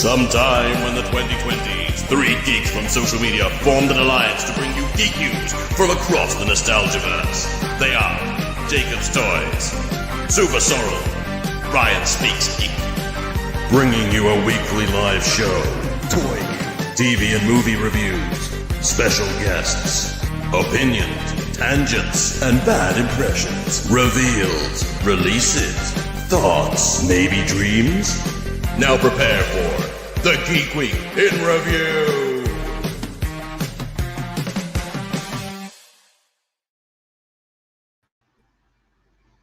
Sometime in the 2020s, three geeks from social media formed an alliance to bring you geek news from across the Nostalgiaverse. They are Jacob's Toys, SuperSorrell, Ryan Speaks Geek, bringing you a weekly live show, toy, TV and movie reviews, special guests, opinions, tangents, and bad impressions, reveals, releases, thoughts, maybe dreams. Now prepare for the Geek Week in Review.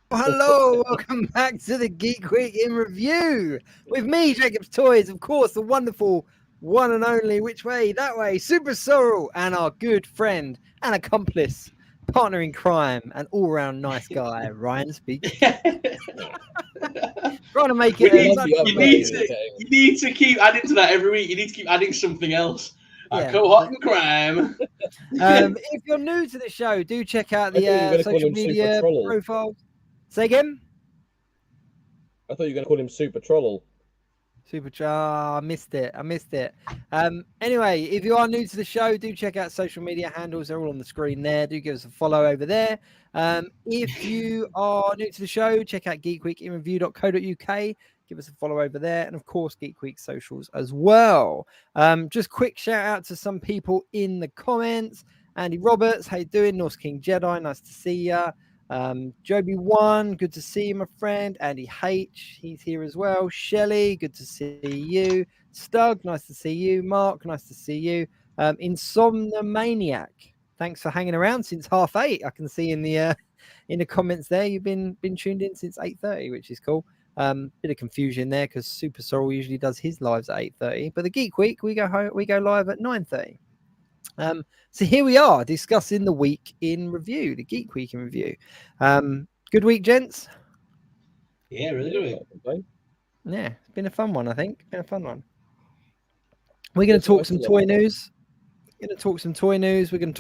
Hello, welcome back to the Geek Week in Review with me, Jacob's Toys, of course, the wonderful one and only, which way, that way, SuperSorrell, and our good friend and accomplice, partner in crime, and all-round nice guy, Ryan Speaks. Trying to make it. You need to keep adding to that every week. You need to keep adding something else. Yeah. Cohort and crime. If you're new to the show, do check out the social media profiles. Say again? I thought you were going to call him Super Trollel. I missed it. Anyway, if you are new to the show, do check out social media handles. They're all on the screen there. Do give us a follow over there. If you are new to the show, check out geekweekinreview.co.uk. Give us a follow over there. And of course, Geek Week socials as well. Just quick shout out to some people in the comments. Andy Roberts, how you doing? Norse King Jedi, nice to see ya. Joby1, good to see you, my friend. Andy H, he's here as well. Shelley, good to see you. Stug, nice to see you. Mark, nice to see you. Insomnomaniac, thanks for hanging around since 8:30. I can see in the comments there you've been tuned in since 8:30, which is cool. Bit of confusion there because SuperSorrell usually does his lives at 8:30, but the Geek Week we go live at 9:30. So here we are discussing the week in review, the Geek Week in Review. Good week, gents. Yeah, really good week. Yeah, it's been a fun one, I think. We're going to talk some toy news. We're going to talk some TV news. Going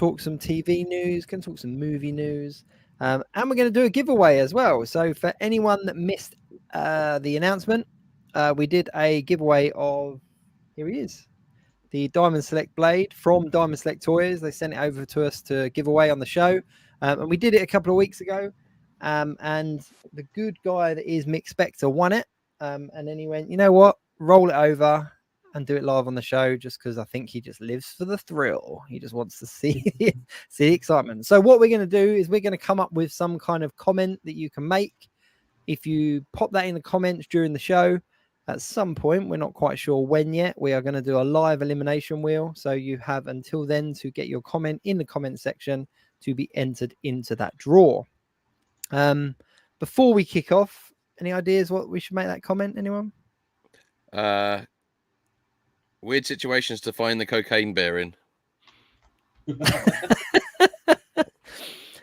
to talk some movie news. And we're going to do a giveaway as well. So for anyone that missed the announcement, we did a giveaway of, here he is, the Diamond Select Blade from Diamond Select Toys. They sent it over to us to give away on the show. And we did it a couple of weeks ago. And the good guy that is Mick Spector won it. And then he went, you know what? Roll it over and do it live on the show just because I think he just lives for the thrill. He just wants to see the excitement. So what we're going to do is we're going to come up with some kind of comment that you can make. If you pop that in the comments during the show, at some point, we're not quite sure when yet, we are going to do a live elimination wheel. So you have until then to get your comment in the comment section to be entered into that draw. Before we kick off, any ideas what we should make that comment? Anyone? Weird situations to find the cocaine bear in.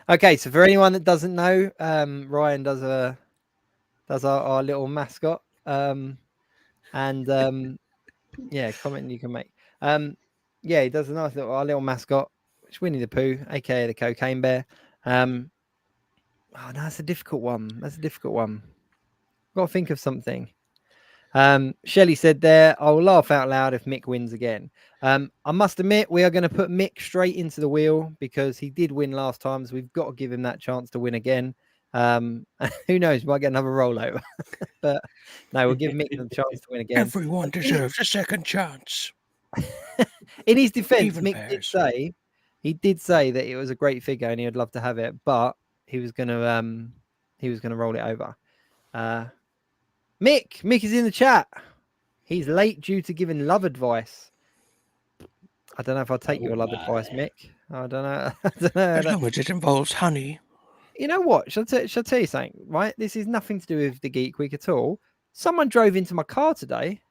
Okay, so for anyone that doesn't know, Ryan does our little mascot. Yeah, comment you can make. Yeah, he does a nice our little mascot, which Winnie the Pooh, aka the cocaine bear. Oh no, that's a difficult one. Got to think of something. Shelley said there, I will laugh out loud if Mick wins again. I must admit, we are going to put Mick straight into the wheel because he did win last time, so we've got to give him that chance to win again. Who knows, we might get another rollover. But no, we'll give Mick the chance to win again. Everyone deserves a second chance. In his defense, Even Mick bears. did say that it was a great figure and he would love to have it, but he was gonna roll it over. Mick is in the chat. He's late due to giving love advice. I don't know if I'll take your love advice, Mick. I don't know. As long as it involves honey. You know what? Shall I tell you something? Right? This is nothing to do with the Geek Week at all. Someone drove into my car today.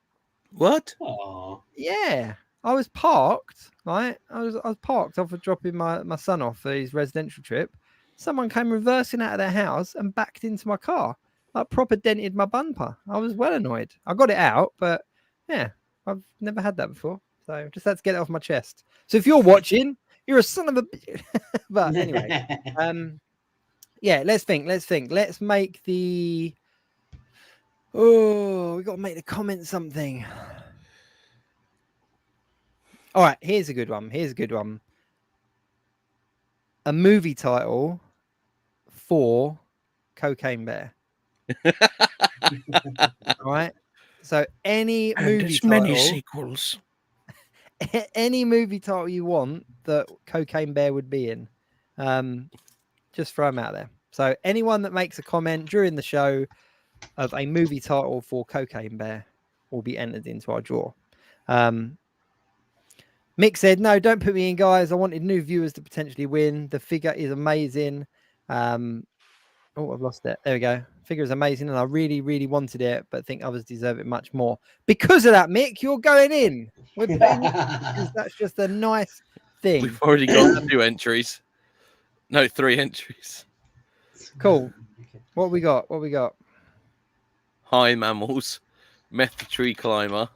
What? Aww. Yeah, I was parked. Right? I was parked after dropping my son off for his residential trip. Someone came reversing out of their house and backed into my car. Like proper dented my bumper. I was well annoyed. I got it out, but yeah, I've never had that before. So just had to get it off my chest. So if you're watching, you're a son of a bitch. But anyway, yeah, let's think. Let's make the... Oh, we got to make the comment something. All right, here's a good one. A movie title for Cocaine Bear. All right. So any movie title, sequels. any movie title you want that Cocaine Bear would be in, just throw them out there. So anyone that makes a comment during the show of a movie title for Cocaine Bear will be entered into our draw. Mick said, "No, don't put me in, guys. I wanted new viewers to potentially win. The figure is amazing." Oh, I've lost it. There we go. Figure is amazing, and I really, really wanted it, but think others deserve it much more. Because of that, Mick, you're going in. We're putting you because that's just a nice thing. We've already got 2 entries. No, 3 entries. Cool. What we got? What we got? High mammals, meth tree climber.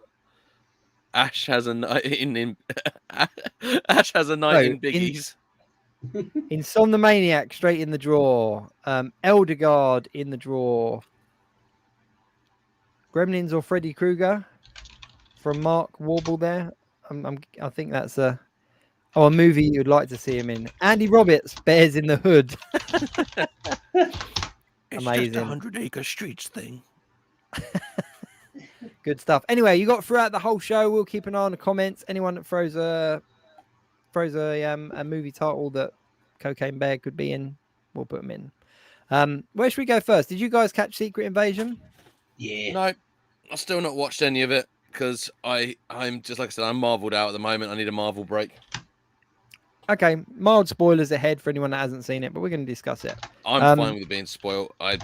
Ash has a night in Ash has a night in Biggies. Insomniac straight in the draw. Elderguard in the draw. Gremlins or Freddy Krueger from Mark Warble there. I think that's a movie you'd like to see him in. Andy Roberts, Bears in the Hood. It's Amazing. just a 100-acre streets thing. Good stuff. Anyway, you got throughout the whole show. We'll keep an eye on the comments. Anyone that throws a movie title that Cocaine Bear could be in, we'll put them in. Where should we go first? Did you guys catch Secret Invasion? Yeah. No, I've still not watched any of it because I'm just like I said, I'm Marveled out at the moment. I need a Marvel break. Okay, mild spoilers ahead for anyone that hasn't seen it, but we're going to discuss it. I'm fine with it being spoiled. I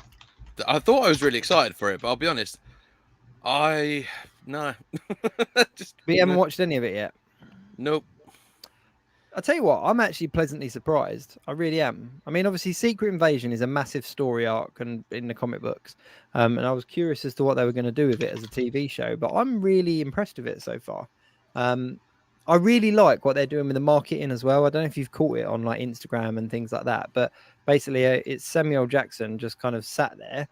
thought I was really excited for it, but I'll be honest, no. We haven't watched any of it yet. Nope. I'll tell you what, I'm actually pleasantly surprised. I really am. I mean, obviously, Secret Invasion is a massive story arc in the comic books. And I was curious as to what they were going to do with it as a TV show, but I'm really impressed with it so far. I really like what they're doing with the marketing as well. I don't know if you've caught it on like Instagram and things like that, but basically it's Samuel Jackson just kind of sat there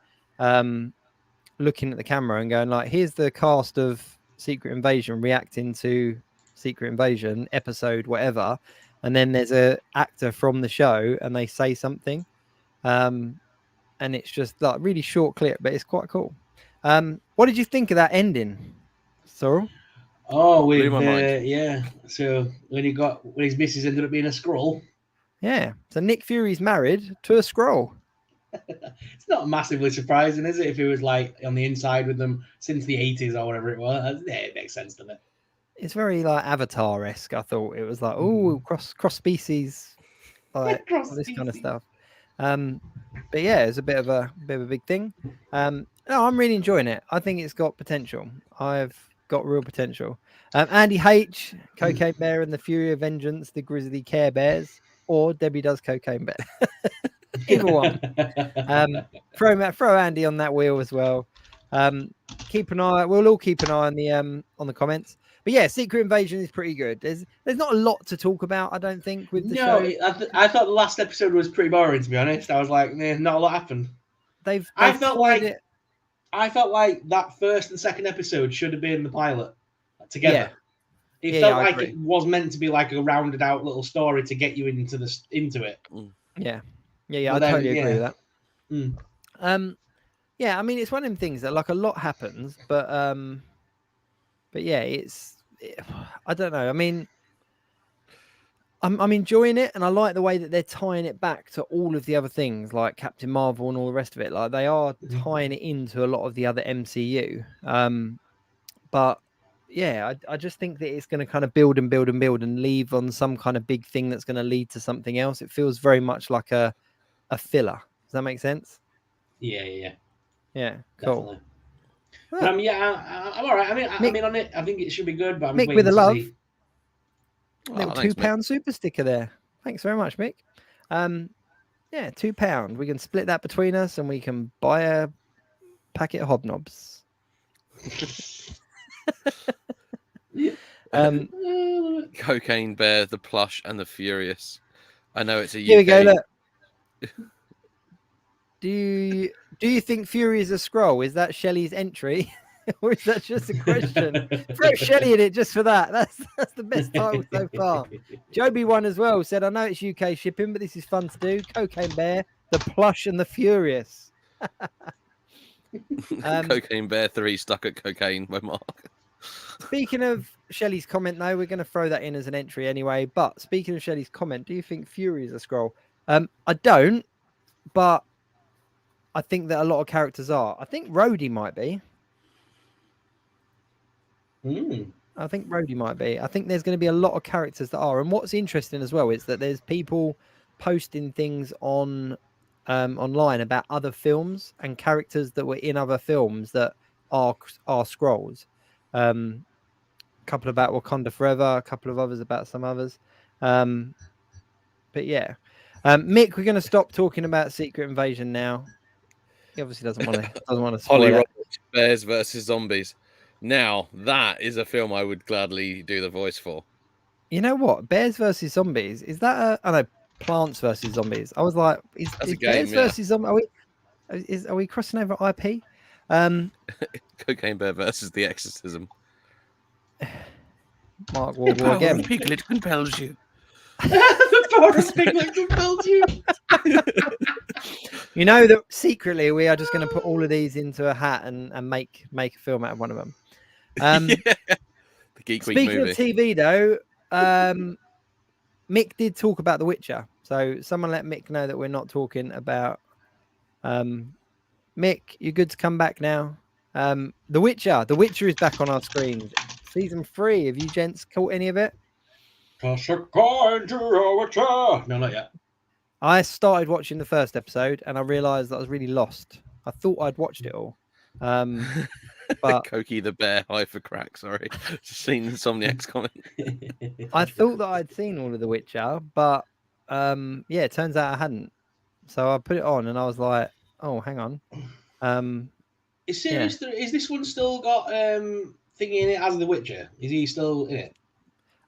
looking at the camera and going like, here's the cast of Secret Invasion reacting to Secret Invasion episode, whatever. And then there's a actor from the show and they say something. And it's just like really short clip, but it's quite cool. What did you think of that ending, Sorrel? Oh, Blew my mind. yeah. So when his missus ended up being a Skrull. Yeah. So Nick Fury's married to a Skrull. It's not massively surprising, is it? If he was like on the inside with them since the 80s or whatever it was, yeah, it makes sense to me. It's very like Avatar-esque. I thought it was like, oh, cross species, like all this kind of stuff. But yeah, it's a bit of a big thing. No, I'm really enjoying it. I think it's got potential. I've got real potential. Andy H, Cocaine Bear and the Fury of Vengeance, the Grizzly Care Bears, or Debbie Does Cocaine Bear. Either one. Throw Andy on that wheel as well. Keep an eye. We'll all keep an eye on the comments. But yeah, Secret Invasion is pretty good. There's not a lot to talk about, I don't think, with the show. I thought the last episode was pretty boring, to be honest. I was like, not a lot happened. I felt like that first and second episode should have been the pilot together. Yeah. It felt like it was meant to be like a rounded out little story to get you into it. Yeah. I totally agree with that. Yeah, I mean, it's one of them things that like a lot happens, but yeah, I don't know. I mean, I'm enjoying it, and I like the way that they're tying it back to all of the other things, like Captain Marvel and all the rest of it. Like they are tying it into a lot of the other MCU. But yeah, I just think that it's going to kind of build and leave on some kind of big thing that's going to lead to something else. It feels very much like a filler. Does that make sense? Yeah. Cool. But I'm all right. I mean, on it, I think it should be good. But I'm Mick with the love. See. Little £2 super sticker there. Thanks very much, Mick. Yeah, £2. We can split that between us, and we can buy a packet of hobnobs. Cocaine Bear, the Plush, and the Furious. I know it's a UK. Here we go. Look. Do you think Fury is a Skrull? Is that Shelley's entry? Or is that just a question? Throw Shelley in it just for that. That's the best title so far. Joby one as well said, I know it's UK shipping, but this is fun to do. Cocaine Bear, The Plush and the Furious. Cocaine Bear 3 stuck at cocaine by Mark. Speaking of Shelley's comment, though, we're going to throw that in as an entry anyway. But speaking of Shelley's comment, do you think Fury is a scroll? I don't, but I think that a lot of characters are. I think Rhodey might be. I think Rhodey might be. I think there's going to be a lot of characters that are. And what's interesting as well is that there's people posting things on online about other films and characters that were in other films that are scrolls. A couple about Wakanda Forever, a couple of others about some others. But yeah, Mick, we're going to stop talking about Secret Invasion now. He obviously doesn't want to spoil Holly it. Roberts, Bears versus Zombies. Now that is a film I would gladly do the voice for. You know what? Bears versus Zombies, is that I know, Plants versus Zombies. I was like, is game, Bears versus Zombies? Are we crossing over IP? Cocaine Bear versus The Exorcism. Mark Wahlberg again. Piglet compels you. The power of Piglet compels you. You know that secretly we are just going to put all of these into a hat and make a film out of one of them. The Geek Week Speaking movie. of TV, though, Mick did talk about The Witcher. So someone let Mick know that we're not talking about. Mick, you're good to come back now. The Witcher. The Witcher is back on our screens. Season 3. Have you gents caught any of it? Toss a coin to a Witcher. No, not yet. I started watching the first episode and I realised that I was really lost. I thought I'd watched it all. But Cokie the Bear, high for crack, sorry. Just seen Insomniac's comment. I thought that I'd seen all of The Witcher, but yeah, it turns out I hadn't. So I put it on and I was like, oh, hang on. Is this one still got thingy in it as The Witcher? Is he still in it?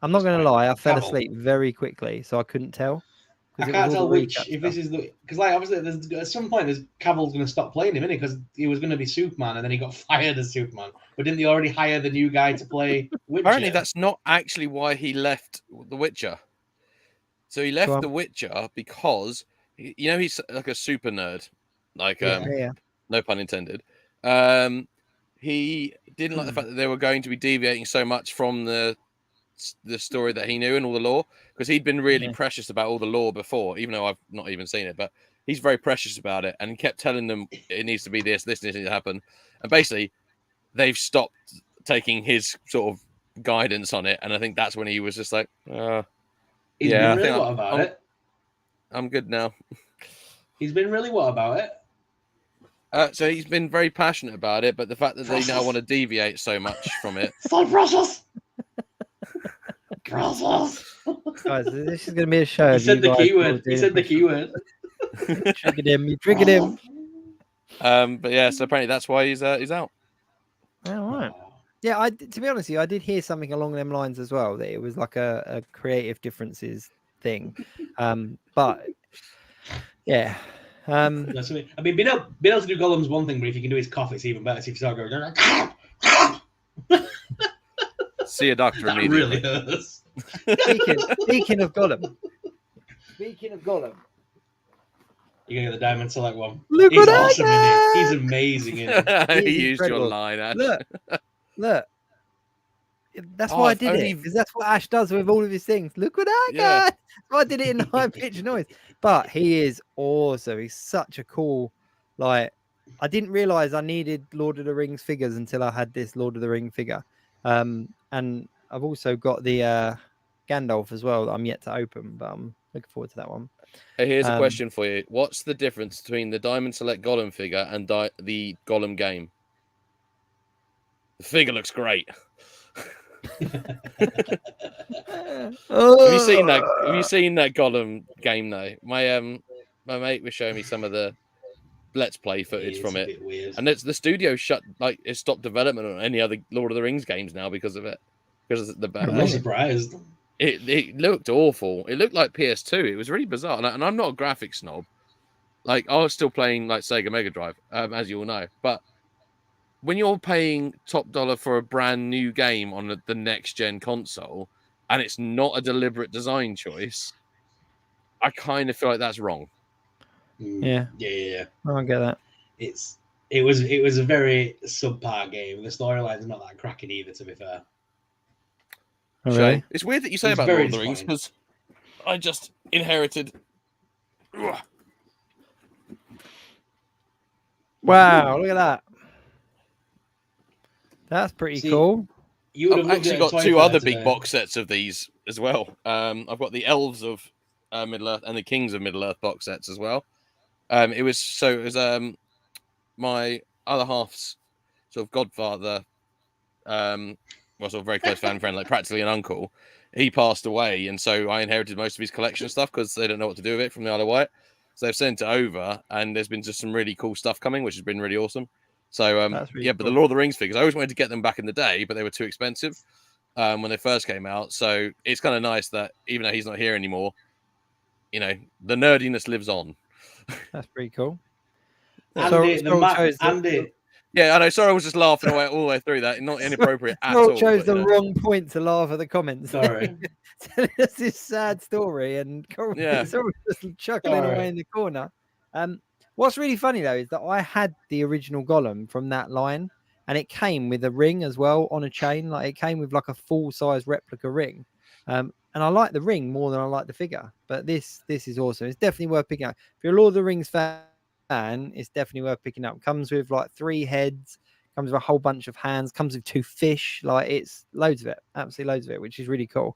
I'm not going to lie, I fell Cavill. asleep very quickly, so I couldn't tell. I can't tell which, if this is the, because like obviously there's at some point Cavill's going to stop playing him, isn't he? Because he was going to be Superman and then he got fired as Superman. But didn't they already hire the new guy to play Witcher? Apparently that's not actually why he left The Witcher. So he left The Witcher because, you know, he's like a super nerd. Like, no pun intended. He didn't like the fact that they were going to be deviating so much from the story that he knew and all the lore, because he'd been really precious about all the lore before, even though I've not even seen it, but he's very precious about it, and he kept telling them it needs to be this needs to happen, and basically they've stopped taking his sort of guidance on it, and I think that's when he was just like, He's been really what about it? I'm good now. He's been really what about it? So he's been very passionate about it, but the fact that they now want to deviate so much from it. So precious. Precious. Guys, this is going to be a show. He said the keyword. He said the keyword. Triggered him. You triggered him. But yeah, so apparently that's why he's out. All right. Yeah, to be honest with you, I did hear something along them lines as well, that it was like a creative differences thing. But yeah. I mean, being able to do Gollum's one thing, but if you can do his cough, it's even better. So if you start going, see a doctor immediately. Really hurts. Speaking of Gollum. You're gonna get the Diamond Select one. Look He's what awesome I in got! it. He's amazing in it. He used incredible. your line, Ash. Look. That's why I did it, because that's what Ash does with all of his things. Look what I got! So I did it in high pitched noise. But he is awesome. He's such a cool, like, I didn't realize I needed Lord of the Rings figures until I had this Lord of the Ring figure. And I've also got the Gandalf as well that I'm yet to open, but I'm looking forward to that one. Hey, here's a question for you. What's the difference between the Diamond Select Gollum figure and the Gollum game? The figure looks great. Have you seen that Gollum game though? My mate was showing me some of the Let's Play footage from it, and it's the studio it stopped development on any other Lord of the Rings games now because of it. Because of the I'm not surprised. It looked awful. It looked like PS2. It was really bizarre, and I'm not a graphics snob. Like, I was still playing like Sega Mega Drive, as you all know, but when you're paying top dollar for a brand new game on the next gen console, and it's not a deliberate design choice, I kind of feel like that's wrong. Yeah. I don't get that. It was a very subpar game. The storyline's not that cracking either, to be fair. Oh, really? It's weird that you say about Lord of the Rings, because I just inherited. Wow, look at that. That's pretty cool. I've actually got two other big box sets of these as well. I've got the Elves of Middle-earth and the Kings of Middle-earth box sets as well. It was my other half's sort of godfather, sort of very close fan friend, like practically an uncle. He passed away, and so I inherited most of his collection stuff because they don't know what to do with it from the Isle of Wight. So they've sent it over, and there's been just some really cool stuff coming, which has been really awesome. So really cool. But the Lord of the Rings figures, I always wanted to get them back in the day, but they were too expensive when they first came out. So it's kind of nice that even though he's not here anymore, you know, the nerdiness lives on. That's pretty cool. Andy. Yeah, I know. Sorry, I was just laughing away all the way through that. Not inappropriate at all. Chose the wrong point to laugh at the comments. Sorry. It's this sad story, and it's all just chuckling away in the corner. What's really funny though is that I had the original Gollum from that line, and it came with a ring as well on a chain. Like it came with like a full-size replica ring. And I like the ring more than I like the figure. But this is awesome. It's definitely worth picking up. If you're a Lord of the Rings fan, it's definitely worth picking up. Comes with like 3 heads, comes with a whole bunch of hands, comes with 2 fish. Like it's loads of it, absolutely loads of it, which is really cool.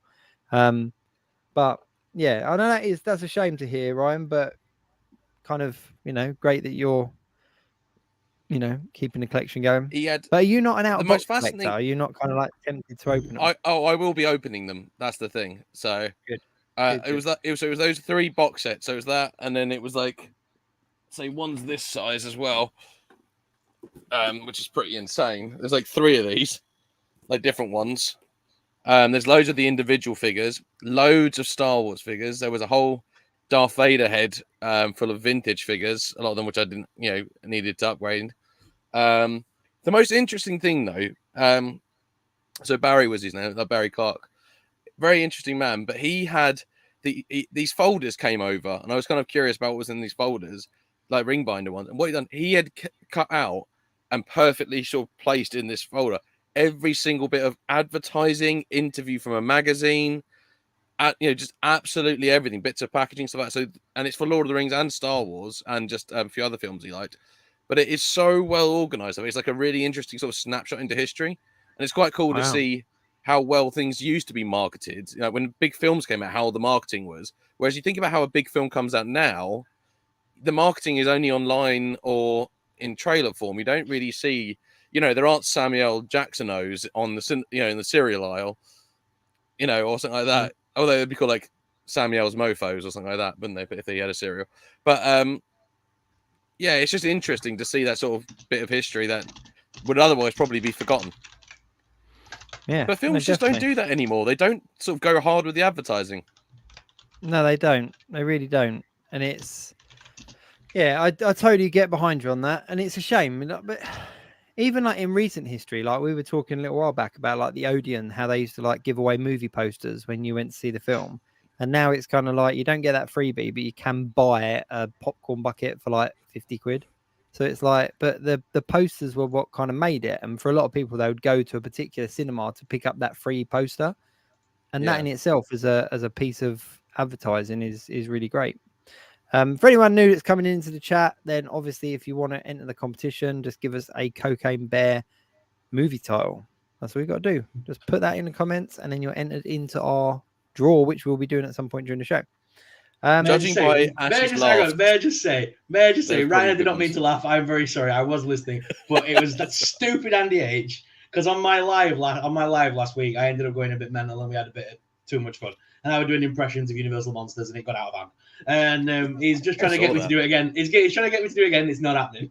But yeah, I know that's a shame to hear, Ryan, but kind of, great that you're, keeping the collection going. But are you not an out of box collector? Are you not kind of like tempted to open them? I will be opening them. That's the thing. So good. It was those 3 box sets. So it was that, and then it was like, say one's this size as well, which is pretty insane. There's like 3 of these, like different ones. There's loads of the individual figures, loads of Star Wars figures. There was a whole Darth Vader head full of vintage figures, a lot of them which I didn't, needed to upgrade. The most interesting thing though, so Barry was his name, Barry Clark, very interesting man, but he had these folders came over, and I was kind of curious about what was in these folders, like ring binder ones. And what he had cut out and perfectly sort of placed in this folder every single bit of advertising, interview from a magazine, just absolutely everything, bits of packaging, stuff like that. So, and it's for Lord of the Rings and Star Wars and just a few other films he liked. But it is so well organized. I mean, it's like a really interesting sort of snapshot into history, and it's quite cool to see how well things used to be marketed. When big films came out, how the marketing was. Whereas you think about how a big film comes out now, the marketing is only online or in trailer form. You don't really see, there aren't Samuel Jackson-O's on the, in the cereal aisle, or something like that. Although it'd be called like Samuel's Mofos or something like that, wouldn't they? If they had a cereal. But yeah, it's just interesting to see that sort of bit of history that would otherwise probably be forgotten. Yeah, but films just don't do that anymore. They don't sort of go hard with the advertising. No, they don't. They really don't. And it's, I totally get behind you on that. And it's a shame. But even like in recent history, like we were talking a little while back about like the Odeon, how they used to like give away movie posters when you went to see the film. And now it's kind of like you don't get that freebie, but you can buy a popcorn bucket for like 50 quid. So it's like, but the posters were what kind of made it. And for a lot of people, they would go to a particular cinema to pick up that free poster. And that in itself as a piece of advertising is really great. For anyone new that's coming into the chat, then obviously if you want to enter the competition, just give us a Cocaine Bear movie title. That's what we got to do. Just put that in the comments, and then you're entered into our draw, which we'll be doing at some point during the show. Judging by Ash's laugh, may I just say, Ryan, I did not mean to laugh. I'm very sorry. I was listening, but it was that stupid Andy H. Because on my live last week, I ended up going a bit mental, and we had a bit of too much fun. And I was doing impressions of Universal Monsters, and it got out of hand. And he's just trying to get me to do it again. He's trying to get me to do it again. It's not happening.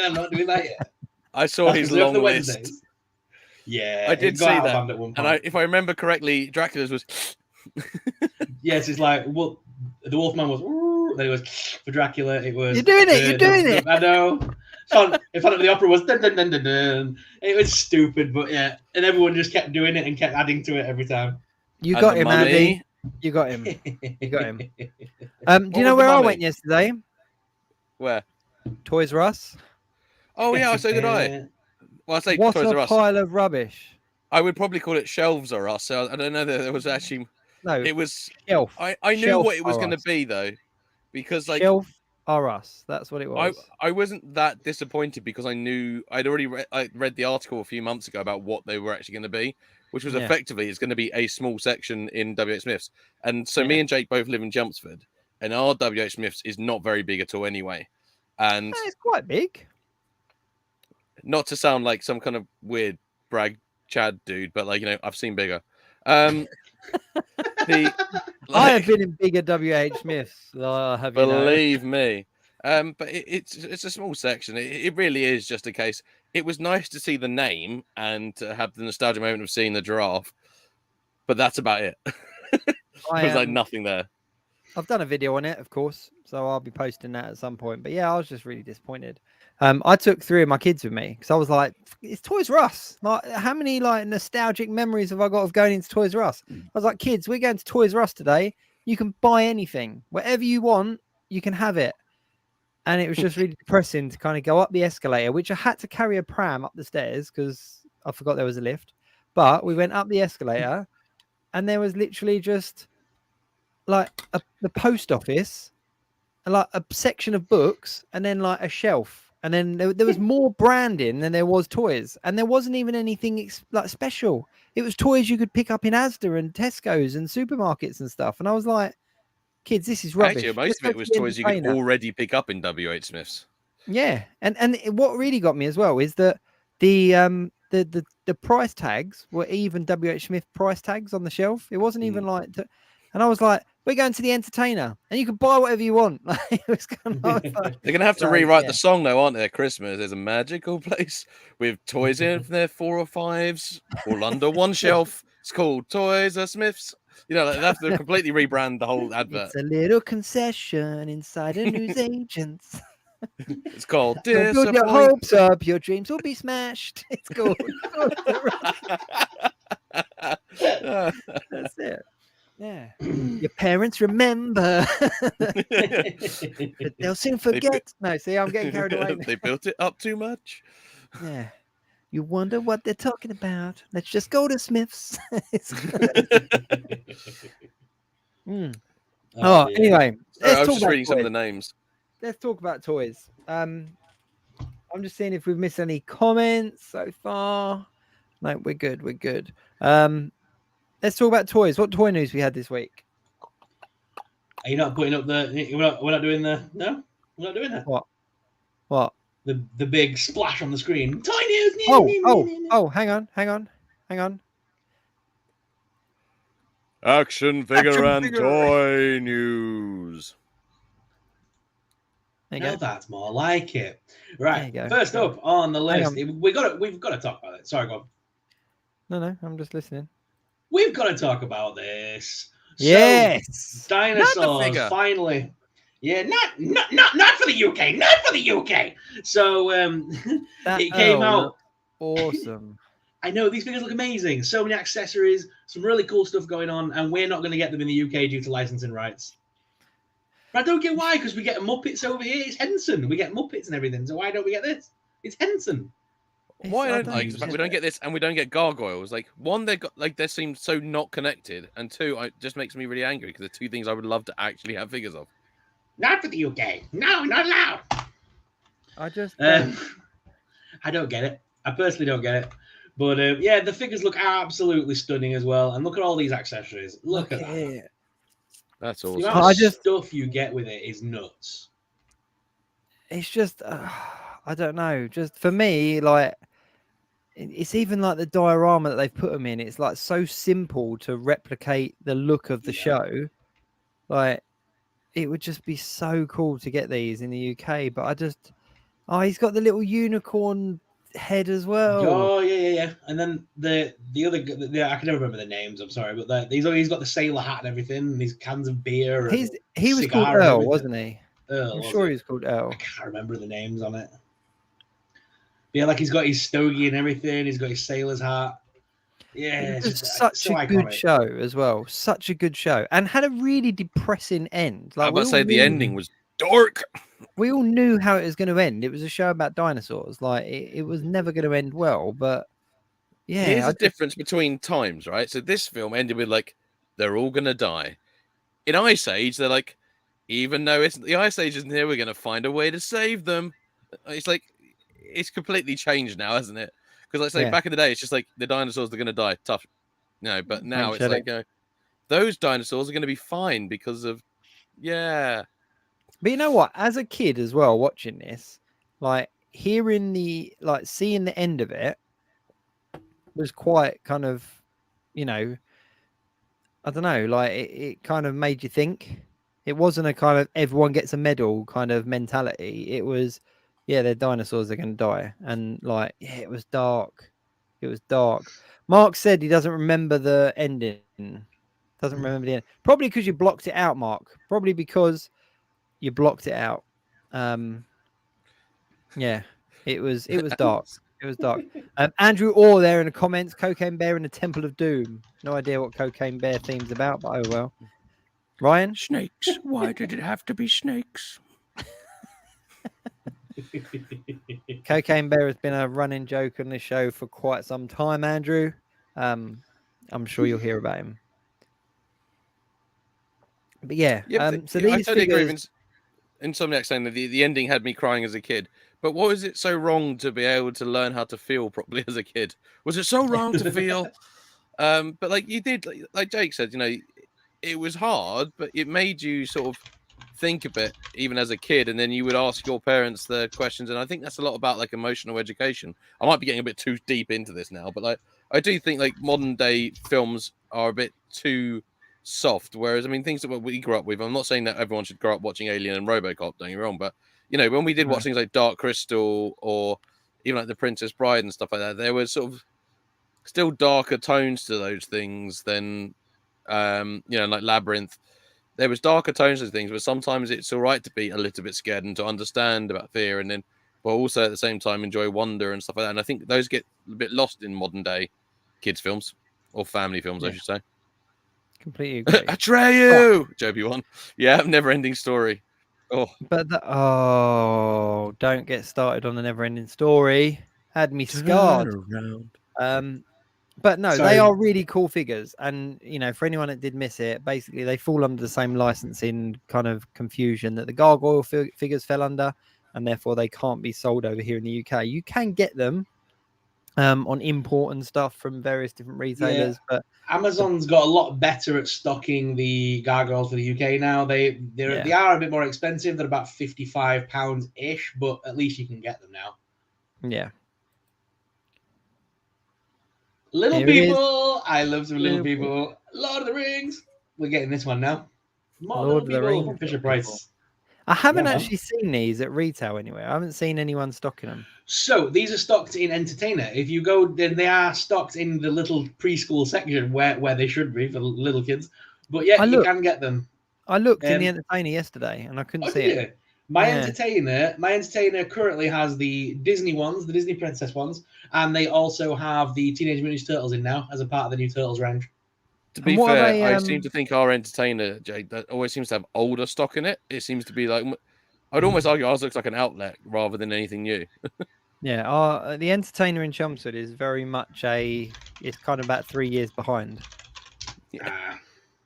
I'm not doing that yet. I saw his long list. Yeah, I did see that. And if I remember correctly, Dracula's was. Yes, it's like the Wolfman was. Then it was for Dracula. It was. You're doing it. I know. Phantom of the Opera was dun, dun, dun, dun, dun. It was stupid, but yeah, and everyone just kept doing it and kept adding to it every time. You got him, Andy. You got him. You got him. Do you know where I went yesterday? Where? Toys R Us. Oh yeah, so did I. Well, I say what Toys R a Us. pile of rubbish. I would probably call it Shelves R Us. So I don't know that there was actually. No, it was Shelf. I knew what it was going to be though, because like Shelf R Us. That's what it was. I wasn't that disappointed because I knew I'd already read the article a few months ago about what they were actually going to be, which was effectively it's going to be a small section in WH Smith's, and so me and Jake both live in Chelmsford, and our WH Smith's is not very big at all anyway, and it's quite big. Not to sound like some kind of weird brag Chad dude, but like, you know, I've seen bigger. I have been in bigger WH Smiths. Believe me. But it's a small section. It really is just a case. It was nice to see the name and to have the nostalgia moment of seeing the giraffe, but that's about it. There's like nothing there. I've done a video on it, of course, so I'll be posting that at some point. But yeah, I was just really disappointed. I took 3 of my kids with me because I was like, it's Toys R Us. Like, how many like nostalgic memories have I got of going into Toys R Us? I was like, kids, we're going to Toys R Us today. You can buy anything, whatever you want, you can have it. And it was just really depressing to kind of go up the escalator, which I had to carry a pram up the stairs because I forgot there was a lift. But we went up the escalator and there was literally just like the post office, like a section of books, and then like a shelf. And then there was more branding than there was toys. And there wasn't even anything like special. It was toys you could pick up in Asda and Tesco's and supermarkets and stuff. And I was like, kids, this is rubbish. Actually, most of it was toys you could already pick up in WH Smith's. Yeah. And what really got me as well is that the price tags were even WH Smith price tags on the shelf. It wasn't even like... And I was like, we're going to the Entertainer, and you can buy whatever you want. It was kind of like, they're going to have to rewrite the song, though, aren't they? At Christmas, there's a magical place with toys in there, 4 or 5s, all under one shelf. It's called Toys R Smiths. You know, they have to completely rebrand the whole advert. It's a little concession inside a newsagent's. It's called Build your hopes up, your dreams will be smashed. It's called. That's it. Yeah, your parents remember, but they'll soon forget. No, see, I'm getting carried away. They built it up too much. Yeah, you wonder what they're talking about. Let's just go to Smith's. Anyway, I was just reading some of the names. Let's talk about toys. I'm just seeing if we've missed any comments so far. No, we're good. We're good. Let's talk about toys. What toy news we had this week? Are you not putting up the? We're not doing the. No, we're not doing that. What? The big splash on the screen. Toy news. Oh! Hang on. Action figure and toy news. Now that's more like it. Right. First up on the list, we've got to talk about it. Sorry, go on. No, I'm just listening. We've got to talk about this. Yes, so, dinosaurs finally. Yeah, not for the UK. Not for the UK. So it came out. Awesome. I know these figures look amazing. So many accessories, some really cool stuff going on, and we're not going to get them in the UK due to licensing rights. But I don't get why, because we get Muppets over here. It's Henson. We get Muppets and everything. So why don't we get this? It's Henson. Why don't we don't get this and we don't get gargoyles? Like, one, they seem so not connected, and 2, it just makes me really angry because they're 2 things I would love to actually have figures of. Not for the UK. No, not allowed. I just I don't get it. I personally don't get it. But yeah, the figures look absolutely stunning as well. And look at all these accessories. Look at that. That's awesome. The amount of stuff you get with it is nuts. It's just, I don't know. Just for me, like, it's even like the diorama that they've put them in. It's like so simple to replicate the look of the show. Like, it would just be so cool to get these in the UK. But I just, he's got the little unicorn head as well. Oh yeah. And then the other, I can never remember the names. I'm sorry, but he's got the sailor hat and everything, and these cans of beer. And he was called Earl, wasn't he? Earl, I'm sure he was called Earl. I can't remember the names on it. Yeah, like he's got his stogie and everything. He's got his sailor's hat. Yeah, It it's was just such so a iconic. good show as well. Such a good show, and had a really depressing end. Like I was about to say the ending was dark. We all knew how it was going to end. It was a show about dinosaurs. Like it was never going to end well. But yeah, here's the difference between times, right? So this film ended with like they're all gonna die. In Ice Age, they're like, even though the Ice Age isn't here, we're gonna find a way to save them. It's like it's completely changed now, hasn't it? Because like say back in the day, it's just like the dinosaurs are gonna die, tough, But now it's like those dinosaurs are gonna be fine because of But you know what? As a kid as well, watching this, like hearing seeing the end of it was quite kind of, I don't know, like it kind of made you think. It wasn't a kind of everyone gets a medal kind of mentality. It was, their dinosaurs are going to die. And like, it was dark. It was dark. Mark said he doesn't remember the ending. Doesn't remember the end. Probably because you blocked it out, Mark. Probably because you blocked it out. Yeah, it was dark. It was dark. Andrew Orr there in the comments, Cocaine Bear in the Temple of Doom. No idea what Cocaine Bear theme's about, but oh well. Ryan? Snakes. Why did it have to be snakes? Cocaine Bear has been a running joke on this show for quite some time, Andrew. I'm sure you'll hear about him. But yeah, so these I totally agree with Insomniac saying that the ending had me crying as a kid. But what was it so wrong to be able to learn how to feel properly as a kid? Was it so wrong to feel? But like you did, like Jake said, it was hard, but it made you sort of think a bit, even as a kid, and then you would ask your parents the questions. And I think that's a lot about like emotional education. I might be getting a bit too deep into this now, but like I do think like modern day films are a bit too soft. Whereas I mean, things that we grew up with. I'm not saying that everyone should grow up watching Alien and RoboCop. Don't get me wrong, but when we did watch things like Dark Crystal or even like The Princess Bride and stuff like that, there was sort of still darker tones to those things than like Labyrinth. There was darker tones to things, but sometimes it's all right to be a little bit scared and to understand about fear, and then but also at the same time enjoy wonder and stuff like that. And I think those get a bit lost in modern day kids films or family films, I should say. Completely agree. Atreyu, Joby one. Yeah, never ending story. But don't get started on the never ending story. Had me scarred. But no, they are really cool figures. And, for anyone that did miss it, basically they fall under the same licensing kind of confusion that the Gargoyle figures fell under, and therefore they can't be sold over here in the UK. You can get them on import and stuff from various different retailers. But Amazon's got a lot better at stocking the Gargoyles for the UK now. They are a bit more expensive. They're about £55-ish, but at least you can get them now. Yeah. Little people, I love some little people. Lord of the Rings, we're getting this one now. More Lord of the Rings from Fisher Price. I haven't actually seen these at retail anywhere. I haven't seen anyone stocking them. So these are stocked in Entertainer. If you go, then they are stocked in the little preschool section where they should be for little kids. But yeah, you can get them. I looked in the Entertainer yesterday and I couldn't see it. My Entertainer currently has the Disney ones, the Disney Princess ones, and they also have the Teenage Mutant Ninja Turtles in now as a part of the new Turtles range. To be fair, I seem to think our Entertainer, Jake, that always seems to have older stock in it. It seems to be like, I'd almost argue ours looks like an outlet rather than anything new. Yeah, the Entertainer in Chelmsford is very much it's kind of about 3 years behind.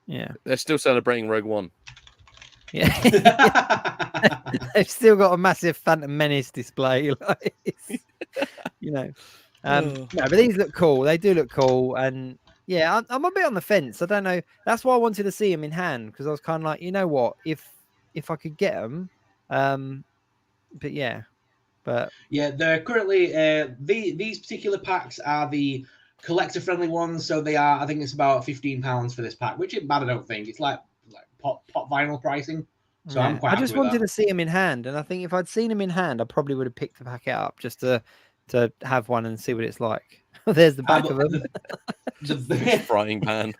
Yeah. They're still celebrating Rogue One. Yeah. They've still got a massive Phantom Menace display. No, but these look cool. They do look cool. And yeah, I'm a bit on the fence. I don't know. That's why I wanted to see them in hand, because I was kind of like, you know what, if I could get them, but yeah. But yeah, they're currently these particular packs are the collector friendly ones, so they are, I think it's about £15 for this pack, which isn't bad. I don't think it's like pop vinyl pricing. So I'm quite. I just wanted to see them in hand, and I think if I'd seen them in hand, I probably would have picked the packet up just to have one and see what it's like. There's the back of them. The frying pan.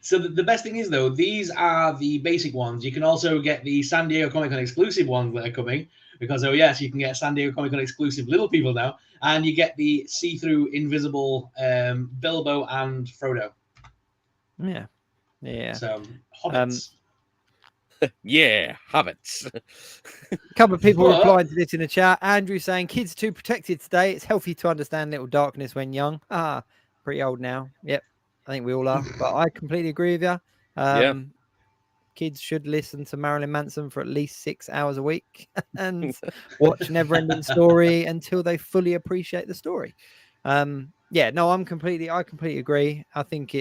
So the best thing is, though, these are the basic ones. You can also get the San Diego Comic-Con exclusive ones that are coming, because, oh yes, you can get San Diego Comic-Con exclusive Little People now, and you get the see-through invisible Bilbo and Frodo. Yeah. So, hobbits. Yeah, hobbits. A couple of people replying to this in the chat. Andrew saying, kids too protected today. It's healthy to understand little darkness when young. Pretty old now. Yep. I think we all are, but I completely agree with you. Yeah. Kids should listen to Marilyn Manson for at least 6 hours a week and watch Neverending Story until they fully appreciate the story. Yeah, no, I completely agree. I think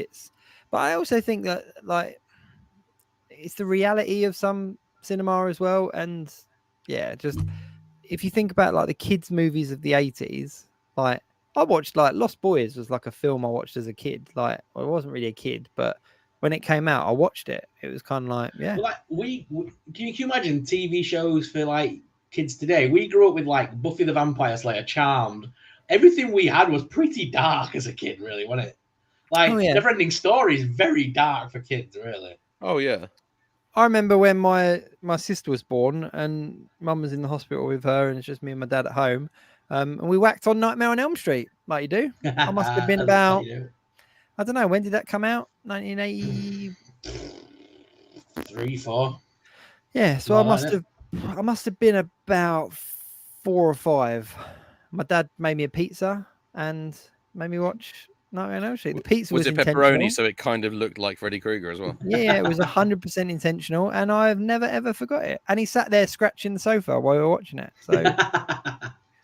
but I also think that like it's the reality of some cinema as well. And yeah, just if you think about like the kids' movies of the 80s, like I watched like Lost Boys was like a film I watched as a kid. Like well, I wasn't really a kid, but when it came out, I watched it. It was kind of like, yeah. Well, like can you imagine TV shows for like kids today? We grew up with like Buffy the Vampire Slayer, Charmed. Everything we had was pretty dark as a kid, really, wasn't it? Like Neverending Story is very dark for kids, really. Oh yeah. I remember when my sister was born and Mum was in the hospital with her, and it's just me and my dad at home. And we whacked on Nightmare on Elm Street, like you do. I must have been about, I don't know, when did that come out? 1983, 4. Yeah, so I must have been about 4 or 5. My dad made me a pizza and made me watch Nightmare on Elm Street. The pizza was it pepperoni, so it kind of looked like Freddy Krueger as well? Yeah, it was 100% intentional, and I've never ever forgot it. And he sat there scratching the sofa while we were watching it. So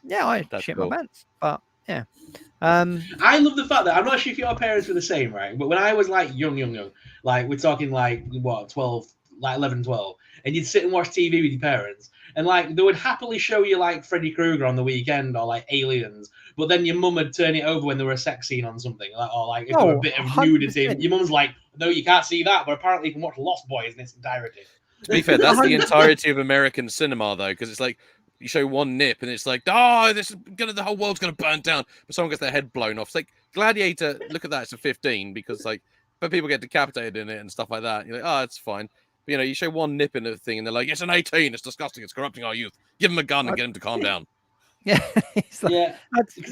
yeah, I shit my pants. But yeah, I love the fact that I'm not sure if your parents were the same, right? But when I was like young, like we're talking like what 12, like 11, 12, and you'd sit and watch TV with your parents, and like they would happily show you like Freddy Krueger on the weekend or like Aliens. But then your mum would turn it over when there were a sex scene on something, like, or like if there were a bit of nudity. 100%. Your mum's like, no, you can't see that, but apparently you can watch Lost Boys in its entirety. To be fair, that's the entirety of American cinema, though, because it's like you show one nip and it's like, oh, the whole world's gonna burn down, but someone gets their head blown off. It's like Gladiator. Look at that, it's a 15 because like, but people get decapitated in it and stuff like that. You're like, oh, it's fine. But, you know, you show one nip in the thing and they're like, it's an 18. It's disgusting. It's corrupting our youth. Give them a gun and get them to calm down. Yeah, you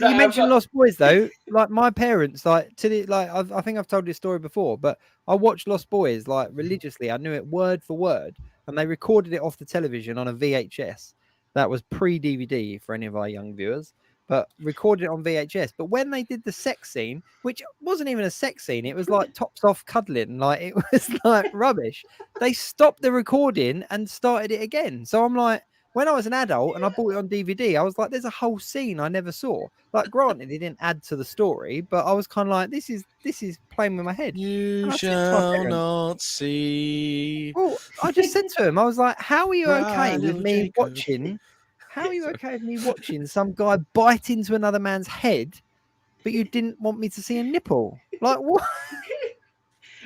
mentioned Lost Boys though. Like my parents, like I think I've told this story before, but I watched Lost Boys like religiously. I knew it word for word, and they recorded it off the television on a VHS. That was pre-DVD for any of our young viewers, but recorded it on VHS. But when they did the sex scene, which wasn't even a sex scene, it was like tops off cuddling, like it was like rubbish. They stopped the recording and started it again. So I'm like, when I was an adult and I bought it on DVD, I was like, there's a whole scene I never saw. Like, granted, it didn't add to the story, but I was kind of like, this is playing with my head. You shall not see. Well, I just said to him, I was like, how are you okay with me watching? How are you okay with me watching some guy bite into another man's head, but you didn't want me to see a nipple? Like, what?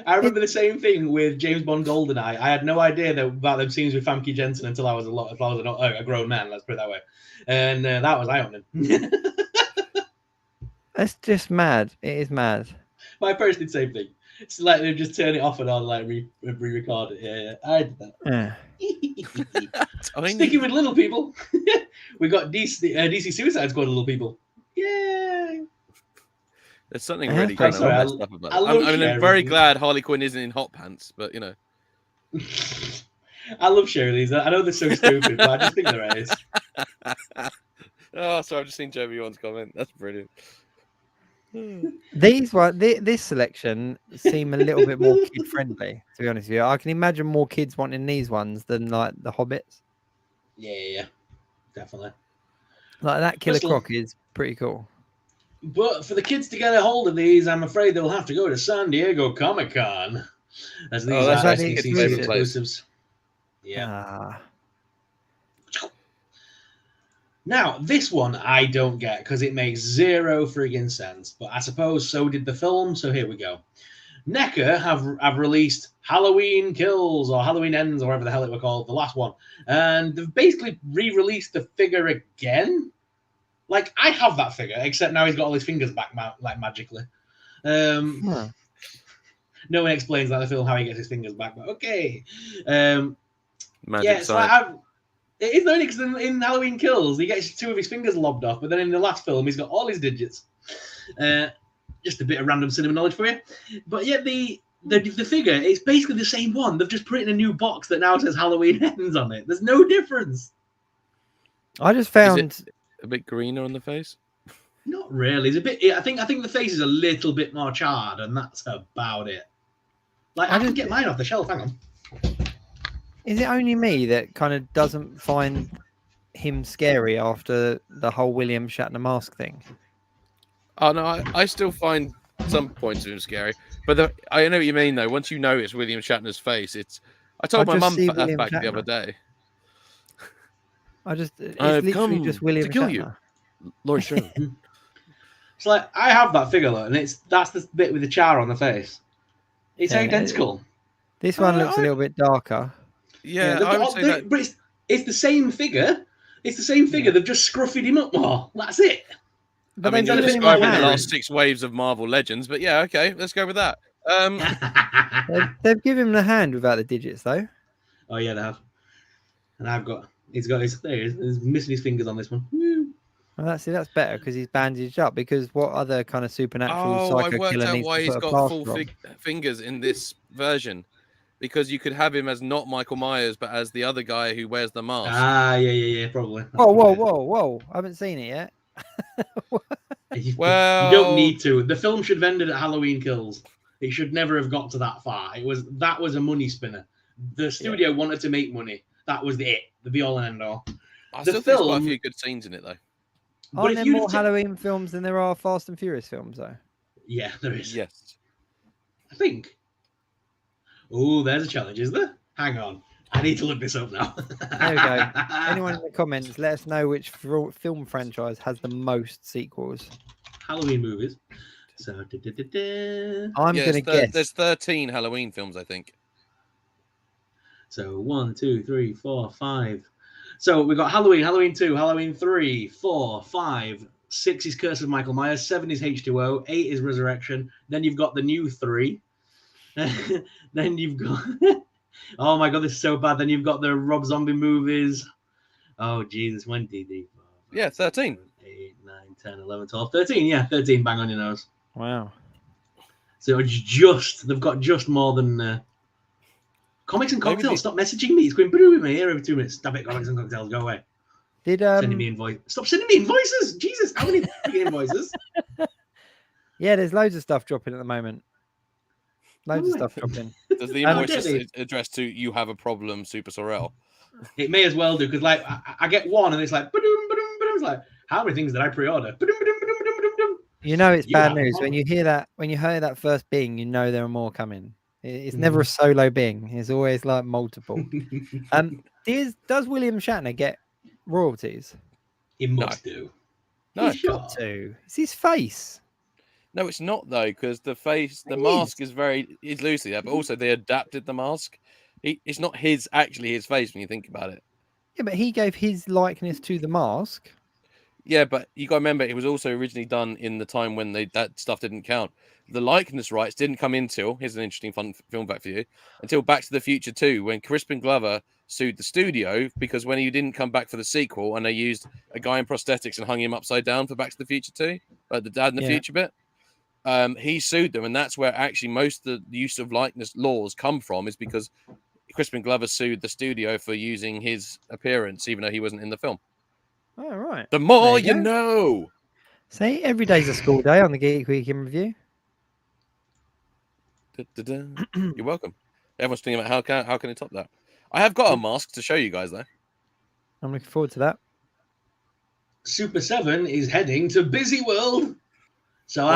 I remember the same thing with James Bond GoldenEye. I had no idea about them scenes with Famke Janssen until I was a grown man, let's put it that way. And that was eye-opening. That's just mad. It is mad. My parents did the same thing. It's like they just turn it off and on, like re-record it. Yeah, I did that. Yeah. Sticking with little people, we got DC Suicide Squad little people. Yay! There's something really kind of messed up about it. I'm very glad Harley Quinn isn't in hot pants, but you know. I love Shirley's. I know they're so stupid, but I just think they're ace. Oh, sorry, I've just seen Joby One's comment. That's brilliant. This selection seem a little bit more kid friendly, to be honest with you. I can imagine more kids wanting these ones than like the Hobbits. Yeah, definitely. Like that Killer Croc is pretty cool. But for the kids to get a hold of these, I'm afraid they'll have to go to San Diego Comic-Con. As these are SDCC exclusives. Yeah. Now, this one I don't get because it makes zero friggin' sense. But I suppose so did the film, so here we go. NECA have released Halloween Kills or Halloween Ends or whatever the hell it were called, the last one. And they've basically re-released the figure again. Like, I have that figure, except now he's got all his fingers back, like, magically. Now, No one explains that in the film how he gets his fingers back, but okay. Magic So it is only because in Halloween Kills, he gets 2 of his fingers lobbed off, but then in the last film, he's got all his digits. Just a bit of random cinema knowledge for you. But yet the figure, it's basically the same one. They've just put it in a new box that now says Halloween Ends on it. There's no difference. I just found a bit greener on the face. Not really. It's a bit. I think the face is a little bit more charred, and that's about it. Like I can get mine off the shelf. Hang on. Is it only me that kind of doesn't find him scary after the whole William Shatner mask thing? Oh no, I still find some points of him scary, but I know what you mean though. Once you know it's William Shatner's face, I told my mum that back the other day. It's literally just William to kill Shatner. You, Lord Sherman. It's like I have that figure though, and that's the bit with the char on the face. It's identical. This one looks a little bit darker. Yeah, I would say that. But it's the same figure. It's the same figure. They've just scruffed him up more. That's it. But I mean, you're describing the last 6 waves of Marvel Legends, but yeah, okay, let's go with that. They've given him the hand without the digits, though. Oh yeah, they have. And he's missing his fingers on this one. Well, that's better because he's bandaged up. Because what other kind of supernatural psycho killer needs why to he's put a got full plaster on? fingers in this version. Because you could have him as not Michael Myers, but as the other guy who wears the mask. Yeah, probably. Whoa! I haven't seen it yet. You don't need to. The film should have ended at Halloween Kills. It should never have got to that far. That was a money spinner. The studio wanted to make money. That was the be all and end all. I still think there's quite a few good scenes in it though. Aren't there more Halloween films than there are Fast and Furious films though? Yeah, there is. Yes. I think. Oh, there's a challenge, is there? Hang on. I need to look this up now. There we go. Anyone in the comments, let us know which film franchise has the most sequels. Halloween movies. So, I'm going to guess. There's 13 Halloween films, I think. So 1, 2, 3, 4, 5. So we've got Halloween, Halloween 2, Halloween 3, 4, 5. 6 is Curse of Michael Myers. 7 is H2O. 8 is Resurrection. Then you've got the new 3. Then you've got... Oh my god, this is so bad. Then you've got the Rob Zombie movies. Oh Jesus, when did he? Yeah, 13. 8, 9, 10, 11, 12, 13. Yeah, 13. Bang on your nose. Wow. So they've got just more than Comics and Cocktails. Stop messaging me. It's going through with me here every 2 minutes. Stop it, Comics and Cocktails. Go away. Sending me invoice. Stop sending me invoices. Jesus, how many invoices? Yeah, there's loads of stuff dropping at the moment. Loads of stuff dropping. Does the invoice just address to "You have a problem, SuperSorrell"? It may as well do because, like, I get one and it's like, it's like, how many things did I pre-order? You know, it's bad news when you hear that. When you hear that first bing, you know there are more coming. It's never a solo bing. It's always like multiple. Does William Shatner get royalties? He must do. No, he's got to. It's his face. No, it's not though, because the mask is loosely there, but also they adapted the mask. It's not actually his face when you think about it. Yeah, but he gave his likeness to the mask. Yeah, but you got to remember it was also originally done in the time when that stuff didn't count. The likeness rights didn't come until, here's an interesting fun film fact for you, until Back to the Future 2, when Crispin Glover sued the studio because when he didn't come back for the sequel and they used a guy in prosthetics and hung him upside down for Back to the Future 2, like the Dad in the Future bit. He sued them, and that's where actually most of the use of likeness laws come from, is because Crispin Glover sued the studio for using his appearance, even though he wasn't in the film. Oh, right. The more you know. See, every day's a school day on the Geek Week in Review. You're welcome. Everyone's thinking about how can they top that. I have got a mask to show you guys, though. I'm looking forward to that. Super 7 is heading to Busy World. So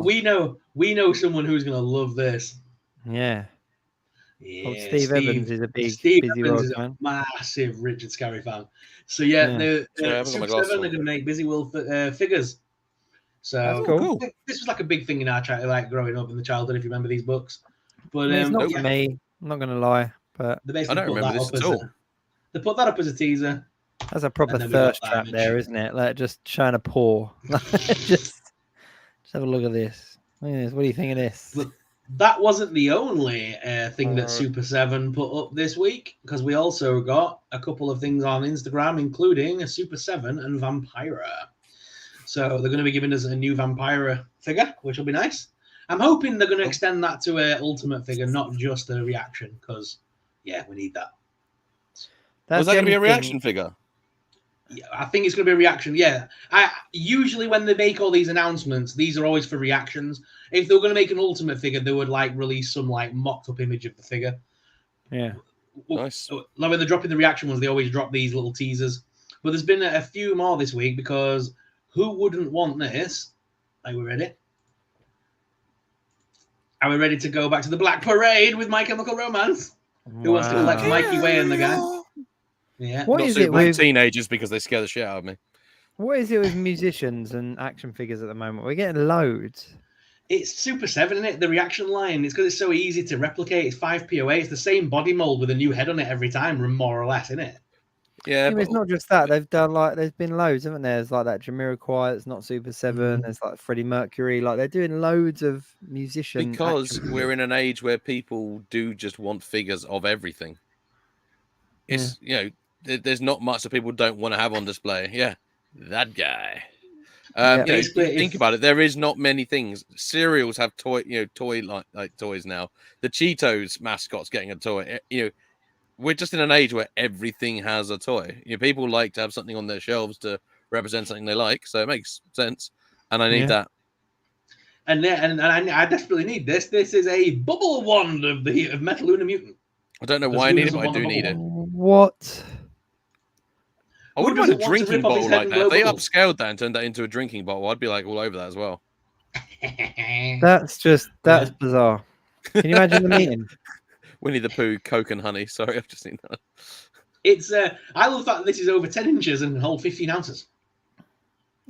we know someone who's going to love this. Yeah. Yeah, Steve Evans is a big Steve Busy Evans World is fan. a massive Richard Scarry fan. So the Super 7 are going to make Busy World figures. So cool. This was like a big thing in our childhood, like growing up in the childhood, if you remember these books. But it's not for me. I'm not going to lie, but they I don't remember this at all. They put that up as a teaser. That's a proper thirst trap there, isn't it? Like just trying to pour. Just have a look at this. Look at this. What do you think of this? that wasn't the only thing that Super 7 put up this week, because we also got a couple of things on Instagram, including a Super 7 and Vampira. So they're going to be giving us a new Vampira figure, which will be nice. I'm hoping they're going to extend that to an Ultimate figure, not just a reaction, because, yeah, we need that. Was that going to be a reaction figure? Yeah, I think it's going to be a reaction. Yeah, usually when they make all these announcements, these are always for reactions. If they were going to make an Ultimate figure, they would like release some like mocked up image of the figure. Yeah, nice. Like when they're dropping the reaction ones, they always drop these little teasers. But there's been a few more this week, because who wouldn't want this? Are we ready? Are we ready to go back to the Black Parade with My Chemical Romance? Wow. Who wants to collect Mikey Way and the gang? Yeah. What Not is it with teenagers, because they scare the shit out of me. What is it with musicians and action figures at the moment? We're getting loads. It's Super 7, isn't it? The reaction line. It's because it's so easy to replicate. It's 5 POA. It's the same body mold with a new head on it every time, more or less, isn't it? Yeah, but it's not just that. They've done there's been loads, haven't there? There's like that Jamiroquai. It's not Super 7. There's like Freddie Mercury. Like they're doing loads of musician. Because we're in an age where people do just want figures of everything. It's there's not much that people don't want to have on display. Yeah, that guy. Think about it. There is not many things. Cereals have toy like toys now. The Cheetos mascot's getting a toy. We're just in an age where everything has a toy. People like to have something on their shelves to represent something they like, so it makes sense. And I need that. And I desperately need this. This is a bubble wand of Metal Luna Mutant. I don't know why I need it, but I do need it. What? I wouldn't want a drinking bottle like that. If they upscaled that and turned that into a drinking bottle, I'd be like all over that as well. That's bizarre. Can you imagine the meeting? Winnie the Pooh, Coke and honey. Sorry, I've just seen that. It's I love that this is over 10 inches and hold 15 ounces.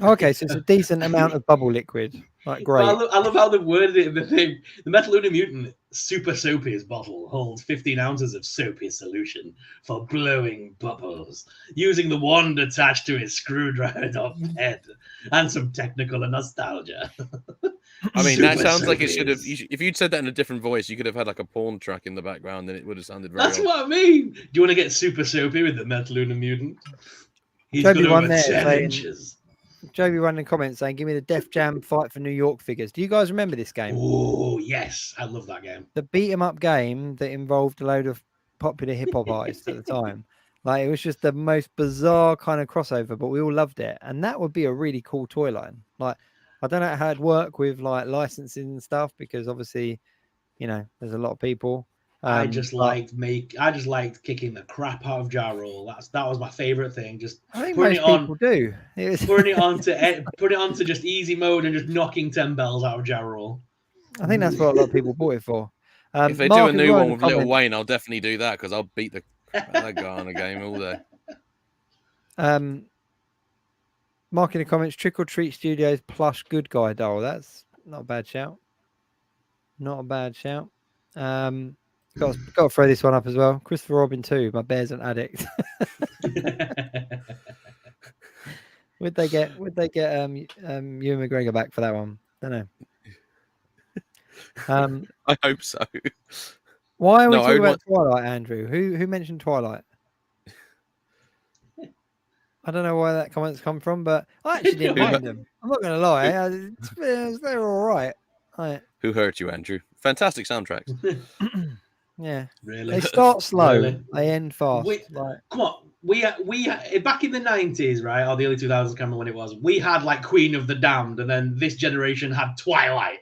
Okay, so it's a decent amount of bubble liquid. Like great. I love how they worded it in the thing. The Metal Luna Mutant Super Soapiest bottle holds 15 ounces of soapy solution for blowing bubbles, using the wand attached to its screwdrivered off head and some technical and nostalgia. I mean, that sounds like it should have. If you'd said that in a different voice, you could have had like a porn track in the background, and it would have sounded very. That's what I mean. Do you want to get super soapy with the Metal Luna Mutant? He's Joby got over 10 saying, inches. Joby one in the comments saying, "Give me the Def Jam Fight for New York figures." Do you guys remember this game? Oh yes, I love that game. The beat 'em up game that involved a load of popular hip hop artists at the time. Like it was just the most bizarre kind of crossover, but we all loved it, and that would be a really cool toy line. Like. I don't know how it'd work with like licensing and stuff because obviously, there's a lot of people. I just liked kicking the crap out of Ja Rule. That was my favorite thing. Just I think putting most people do. Putting it onto just easy mode and just knocking 10 bells out of Ja Rule. I think that's what a lot of people bought it for. If they do a new one with Lil Wayne, I'll definitely do that because I'll beat that guy on a game all day. Mark in the comments, Trick or Treat Studios plush good guy doll. That's not a bad shout. Not a bad shout. Got to throw this one up as well. Christopher Robin 2, my bear's an addict. Would they get Ewan McGregor back for that one? Don't know. I hope so. Why are we talking about Twilight, Andrew? Who mentioned Twilight? I don't know where that comment's come from, but I actually didn't mind them. I'm not going to lie. They're all right. Who hurt you, Andrew? Fantastic soundtracks. Yeah. Really? They start slow. Really? They end fast. Come on. We back in the 90s, right? Or the early 2000s, I can't remember when it was. We had like Queen of the Damned, and then this generation had Twilight.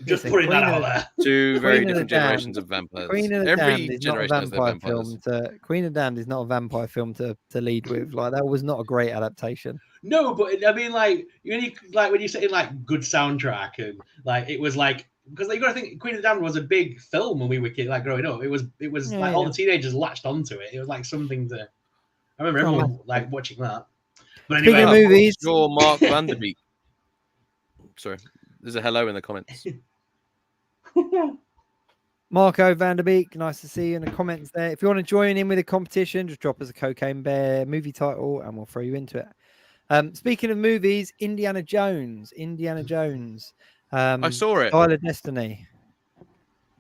Just putting that out there. Two very different generations of vampires. Every generation has their vampires. Queen of the Damned is not a vampire film to lead with. Like that was not a great adaptation. No, but I mean, like when you say like good soundtrack and like it was like because you got to think Queen of the Damned was a big film when we were kids, like growing up. It was all the teenagers latched onto it. It was like something to. I remember everyone like watching that. But anyway, speaking of movies, Mark Vanderbeek. Sorry, there's a hello in the comments. Marco Vanderbeek, nice to see you in the comments there. If you want to join in with the competition, just drop us a Cocaine Bear movie title and we'll throw you into it. Speaking of movies, Indiana Jones. I saw it. Dial of Destiny.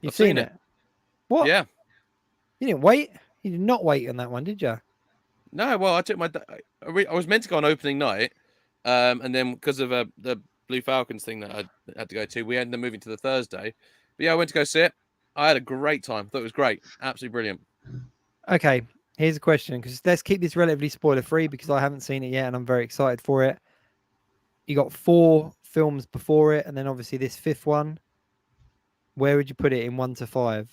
You've seen it? What? Yeah. You didn't wait? You did not wait on that one, did you? No, well, I took I was meant to go on opening night, and then because of the Blue Falcons thing that I had to go to, we ended up moving to the Thursday. But yeah, I went to go see it. I had a great time. Thought it was great. Absolutely brilliant. Okay, here's a question, because let's keep this relatively spoiler free because I haven't seen it yet and I'm very excited for it. You got 4 films before it, and then obviously this 5th one. Where would you put it in 1 to 5?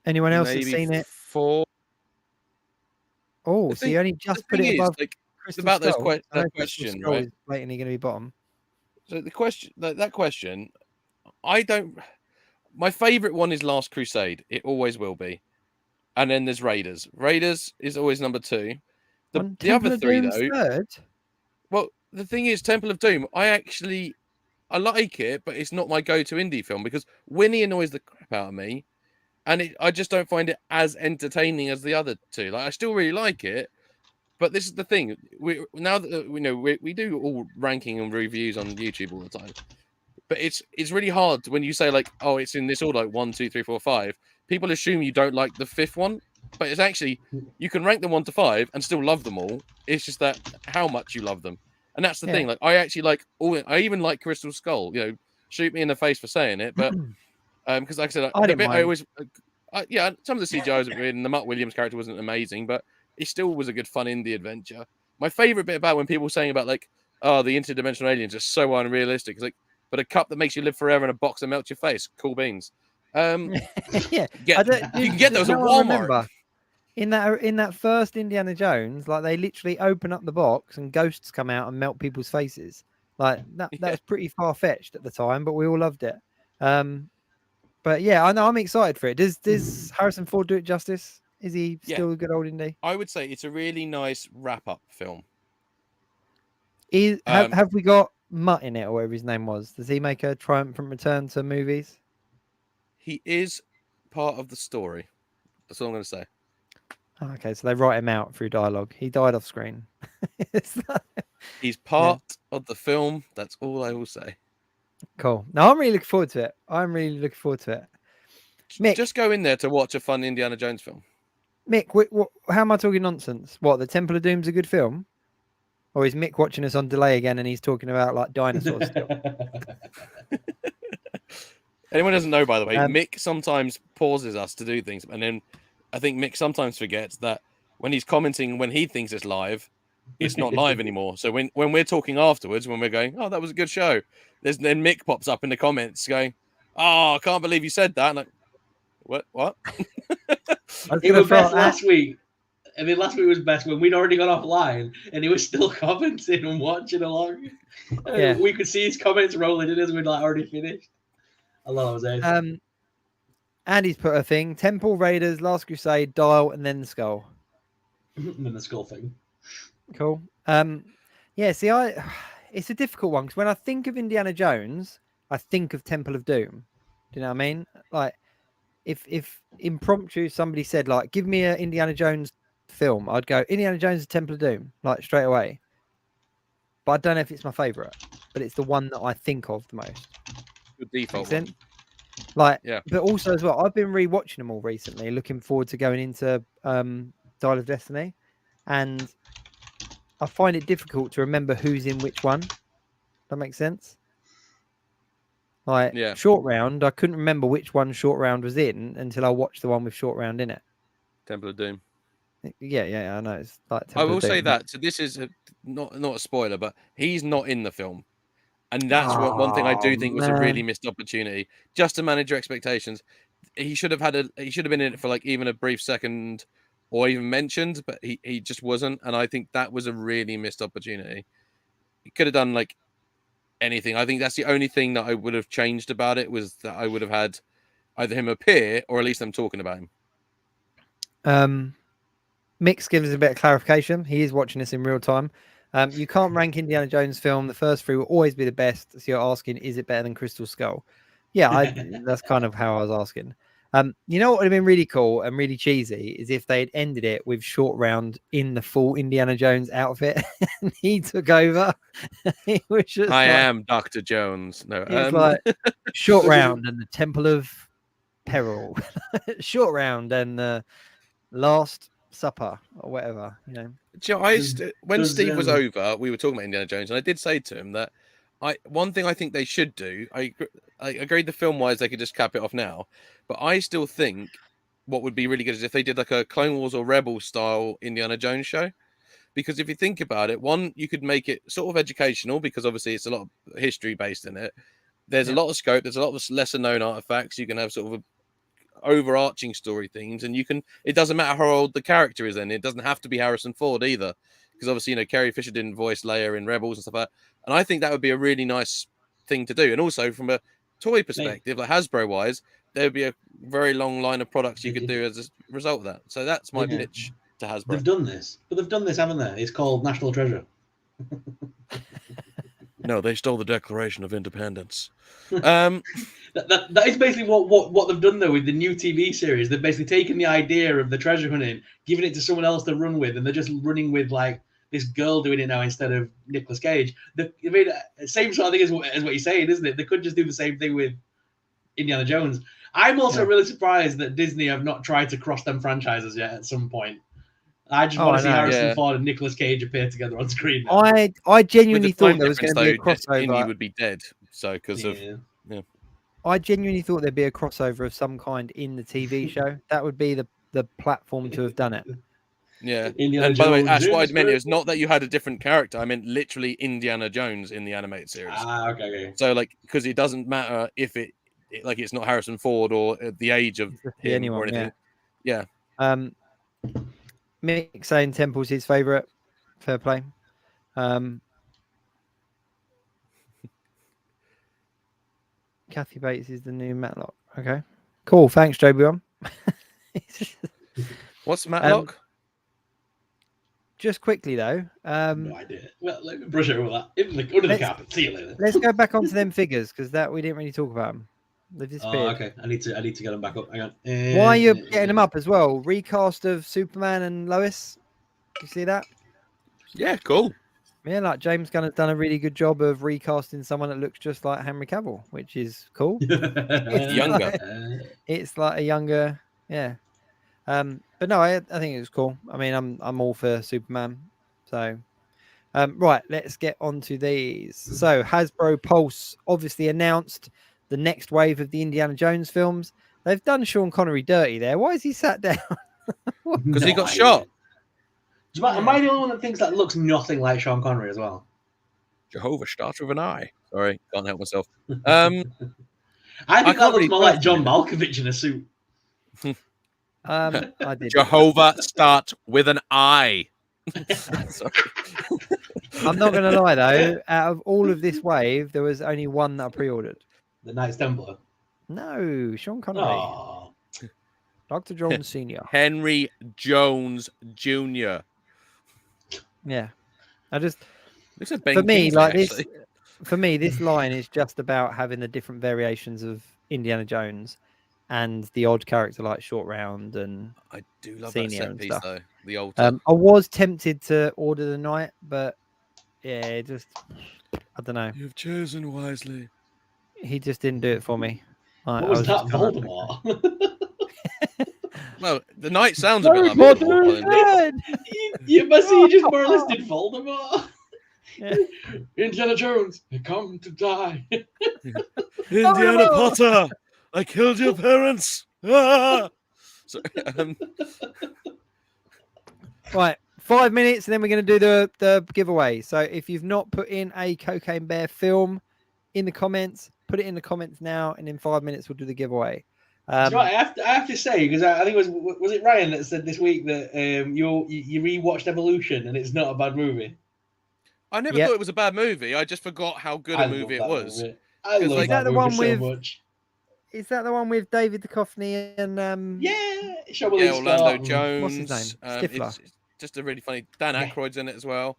Anyone else that's seen it? 4. Oh, so you only just put it above Crystal about Skull? that question, right? Is blatantly going to be bottom. So the question, that question, my favorite one is Last Crusade. It always will be. And then there's Raiders. Raiders is always number 2. The other 3 though. Third? Well, the thing is, Temple of Doom, I like it, but it's not my go-to indie film because Winnie annoys the crap out of me, and I just don't find it as entertaining as the other 2. Like, I still really like it, but this is the thing. Now that we do all ranking and reviews on YouTube all the time, but it's really hard when you say like, oh, it's in this order, like 1, 2, 3, 4, 5. People assume you don't like the 5th one, but it's actually you can rank them 1 to 5 and still love them all. It's just that how much you love them. And that's the thing. Like, I actually like I even like Crystal Skull. Shoot me in the face for saying it, but because like I said, some of the CGI was weird, and the Mark Williams character wasn't amazing, but it still was a good fun indie adventure. My favorite bit about when people were saying about like, oh, the interdimensional aliens are so unrealistic. It's like, but a cup that makes you live forever and a box that melts your face. Cool beans. Yeah, you can get those at Walmart. In that first Indiana Jones, like they literally open up the box and ghosts come out and melt people's faces. Like that was pretty far fetched at the time, but we all loved it. But yeah, I know I'm excited for it. Does Harrison Ford do it justice? Is he still a good old indie? I would say it's a really nice wrap-up film. Have we got Mutt in it or whatever his name was? Does he make a triumphant return to movies? He is part of the story. That's all I'm going to say. Okay, so they write him out through dialogue. He died off screen. He's part of the film. That's all I will say. Cool. Now I'm really looking forward to it. Mick, just go in there to watch a fun Indiana Jones film. Mick, how am I talking nonsense? What, The Temple of Doom's a good film? Or is Mick watching us on delay again and he's talking about like dinosaurs still? Anyone doesn't know, by the way, Mick sometimes pauses us to do things, and then I think Mick sometimes forgets that when he's commenting when he thinks it's live, it's not live anymore. So when we're talking afterwards, when we're going, oh, that was a good show, then Mick pops up in the comments going, oh, I can't believe you said that. And like, what? It was best last week. I mean, last week was best when we'd already gone offline and he was still commenting and watching along. Yeah. We could see his comments rolling in as we'd like already finished. I love those. Andy's put a thing: Temple, Raiders, Last Crusade, Dial, and then the Skull. And then the Skull thing. Cool. Yeah. See, it's a difficult one because when I think of Indiana Jones, I think of Temple of Doom. Do you know what I mean? Like, if impromptu somebody said like, "Give me an Indiana Jones film," I'd go Indiana Jones and Temple of Doom, like straight away. But I don't know if it's my favorite, but it's the one that I think of the most. Good default. Like, yeah. But also as well, I've been rewatching them all recently, looking forward to going into Dial of Destiny, and I find it difficult to remember who's in which one. That makes sense. Like, Short Round, I couldn't remember which one Short Round was in until I watched the one with Short Round in it. Temple of Doom. Yeah, I know. It's like Temple I will say that. So this is not a spoiler, but he's not in the film. And that's one thing I do think was a really missed opportunity. Just to manage your expectations, he should have been in it for like even a brief second, or even mentioned, but he just wasn't. And I think that was a really missed opportunity. He could have done like anything. I think that's the only thing that I would have changed about it, was that I would have had either him appear or at least them talking about him. Mix gives us a bit of clarification. He is watching this in real time. You can't rank Indiana Jones film. The first 3 will always be the best. So you're asking, is it better than Crystal Skull? Yeah, that's kind of how I was asking. You know what would have been really cool and really cheesy is if they'd ended it with Short Round in the full Indiana Jones outfit and he took over. He was just I am Dr. Jones. No, it's like Short Round and the Temple of Peril, Short Round and the Last Supper or whatever. When Steve was over, we were talking about Indiana Jones, and I did say to him that one thing I think they should do. I agreed the film wise they could just cap it off now, but I still think what would be really good is if they did like a Clone Wars or Rebel style Indiana Jones show. Because if you think about it, one, you could make it sort of educational because obviously it's a lot of history based in it. There's a lot of scope. There's a lot of lesser known artifacts. You can have sort of overarching story themes, and it doesn't matter how old the character is. Then it doesn't have to be Harrison Ford either, because obviously Carrie Fisher didn't voice Leia in Rebels and stuff like that. And I think that would be a really nice thing to do. And also from a toy perspective, like Hasbro wise, there would be a very long line of products you could do as a result of that. So that's my pitch to Hasbro. They've done this, haven't they? It's called National Treasure. No, they stole the Declaration of Independence. That is basically what they've done though with the new TV series. They've basically taken the idea of the treasure hunting, given it to someone else to run with, and they're just running with like this girl doing it now instead of Nicolas Cage. Same sort of thing as what you're saying, isn't it? They could just do the same thing with Indiana Jones. I'm also really surprised that Disney have not tried to cross them franchises yet at some point. I just want to see Harrison Ford and Nicolas Cage appear together on screen now. I genuinely thought there was going to be a crossover. Indy would be dead, so I genuinely thought there'd be a crossover of some kind in the TV show. That would be the platform to have done it. Yeah. And by the way, Ash, what I meant is not that you had a different character. I meant literally Indiana Jones in the animated series. Okay. So because it doesn't matter if it's not Harrison Ford or the age of him or anything. Yeah. Mick saying Temple's his favourite. Fair play. Kathy Bates is the new Matlock. Okay. Cool. Thanks, Joby. What's Matlock? Just quickly though. No idea. Well, let me brush over that. Under the carpet. See you later. Let's go back onto them figures because we didn't really talk about them. They've disappeared. Oh, okay. I need to get them back up. Hang on. Why are you getting them up as well? Recast of Superman and Lois. You see that? Yeah, cool. Yeah, like James Gunn has done a really good job of recasting someone that looks just like Henry Cavill, which is cool. It's younger. It's like a younger, yeah. But no, I think it was cool. I mean, I'm all for Superman. So, right, let's get on to these. So, Hasbro Pulse obviously announced the next wave of the Indiana Jones films. They've done Sean Connery dirty there. Why is he sat down? Because he got shot. Am I the only one that thinks that looks nothing like Sean Connery as well? Jehovah starts with an I. Sorry, can't help myself. I think that looks more like John Malkovich in a suit. I did. Jehovah starts with an I. Sorry. I'm not going to lie though. Out of all of this wave, there was only one that I pre-ordered. The Knights Templar. No, Sean Connery. Oh. Dr. Jones Sr. Henry Jones Jr. Yeah. I just for me, this line is just about having the different variations of Indiana Jones and the odd character like Short Round and I do love Senior that set and piece stuff. though. The old I was tempted to order the Knight, but yeah, I don't know. You've chosen wisely. He just didn't do it for me. What was that, Voldemort? Well, the Knight sounds a bit like Voldemort. You must see, you just more or less did Voldemort. Yeah. Indiana Jones, you come to die. Indiana Potter, I killed your parents. Ah! Sorry, Right, 5 minutes, and then we're going to do the giveaway. So if you've not put in a Cocaine Bear film in the comments, put it in the comments now, and in 5 minutes we'll do the giveaway. I have to say, because I think it was it Ryan that said this week that you rewatched Evolution and it's not a bad movie. I never thought it was a bad movie. I just forgot how good a movie it was. Movie. I love that movie so much. Is that the one with David Duchovny and Orlando Jones? What's his name? Stifler. It's just a really funny. Dan Aykroyd's in it as well.